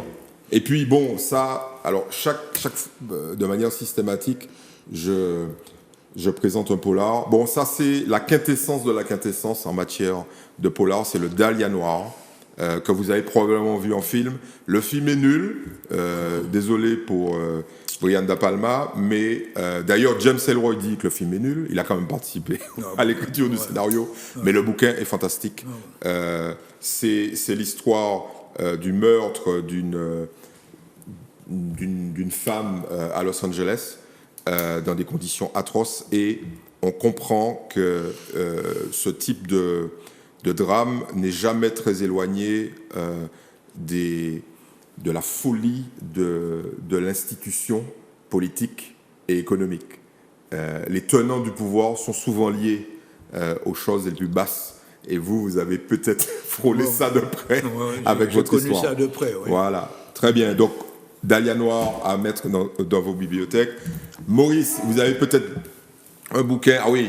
Et puis, bon, ça, alors, de manière systématique, je présente un polar. Bon, ça, c'est la quintessence de la quintessence en matière de polar. C'est le Dahlia Noir, que vous avez probablement vu en film. Le film est nul. Désolé pour Brian De Palma. Mais d'ailleurs, James Ellroy dit que le film est nul. Il a quand même participé à l'écriture du scénario. Mais le bouquin est fantastique. C'est l'histoire du meurtre d'une femme à Los Angeles dans des conditions atroces, et on comprend que ce type de drame n'est jamais très éloigné de la folie de l'institution politique et économique. Les tenants du pouvoir sont souvent liés aux choses les plus basses, et vous avez peut-être frôlé ça de près avec votre histoire. J'ai connu ça de près, oui. Voilà, très bien. Donc, Dahlia Noir à mettre dans vos bibliothèques. Maurice, vous avez peut-être un bouquin. Ah oui,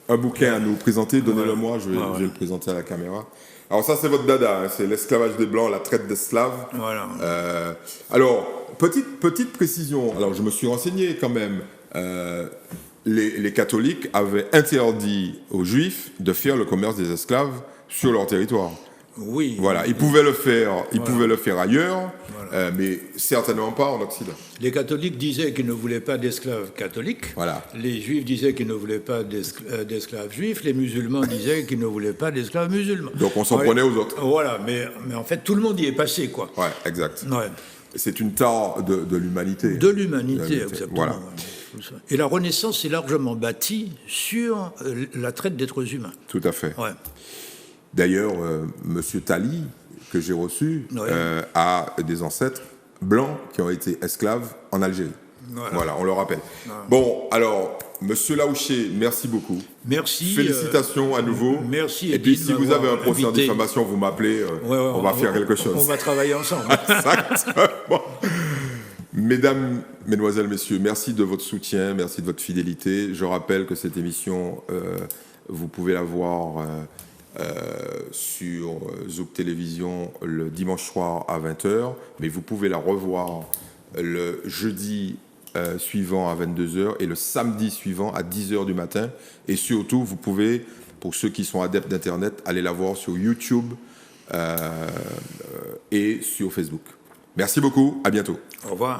un bouquin à nous présenter. Donnez-le-moi, je vais le présenter à la caméra. Alors ça, c'est votre dada, hein, c'est l'esclavage des Blancs, la traite d'esclaves. Voilà. Alors, petite précision. Alors, je me suis renseigné quand même. Les catholiques avaient interdit aux Juifs de faire le commerce des esclaves sur leur territoire. Oui. Voilà, ils pouvaient le faire ailleurs, mais certainement pas en Occident. Les catholiques disaient qu'ils ne voulaient pas d'esclaves catholiques. Voilà. Les juifs disaient qu'ils ne voulaient pas d'esclaves juifs. Les musulmans disaient qu'ils ne voulaient pas d'esclaves musulmans. Donc on s'en prenait aux autres. Voilà, mais en fait, tout le monde y est passé, quoi. Ouais, exact. Ouais. C'est une tare de l'humanité. De l'humanité, exactement. Voilà. Et la Renaissance est largement bâtie sur la traite d'êtres humains. Tout à fait. Ouais. D'ailleurs, Monsieur Tali, que j'ai reçu, a des ancêtres blancs qui ont été esclaves en Algérie. Voilà, on le rappelle. Bon, alors, Monsieur Laouché, merci beaucoup. Merci. Félicitations à nouveau. Merci. Et puis, si vous avez un procès en diffamation, vous m'appelez, on va faire quelque chose. On va travailler ensemble. Exactement. Mesdames, Mesdemoiselles, Messieurs, merci de votre soutien, merci de votre fidélité. Je rappelle que cette émission, vous pouvez la voir sur Zouk Télévision le dimanche soir à 20h, mais vous pouvez la revoir le jeudi suivant à 22h et le samedi suivant à 10h du matin. Et surtout, vous pouvez, pour ceux qui sont adeptes d'Internet, aller la voir sur YouTube et sur Facebook. Merci beaucoup, à bientôt. Au revoir.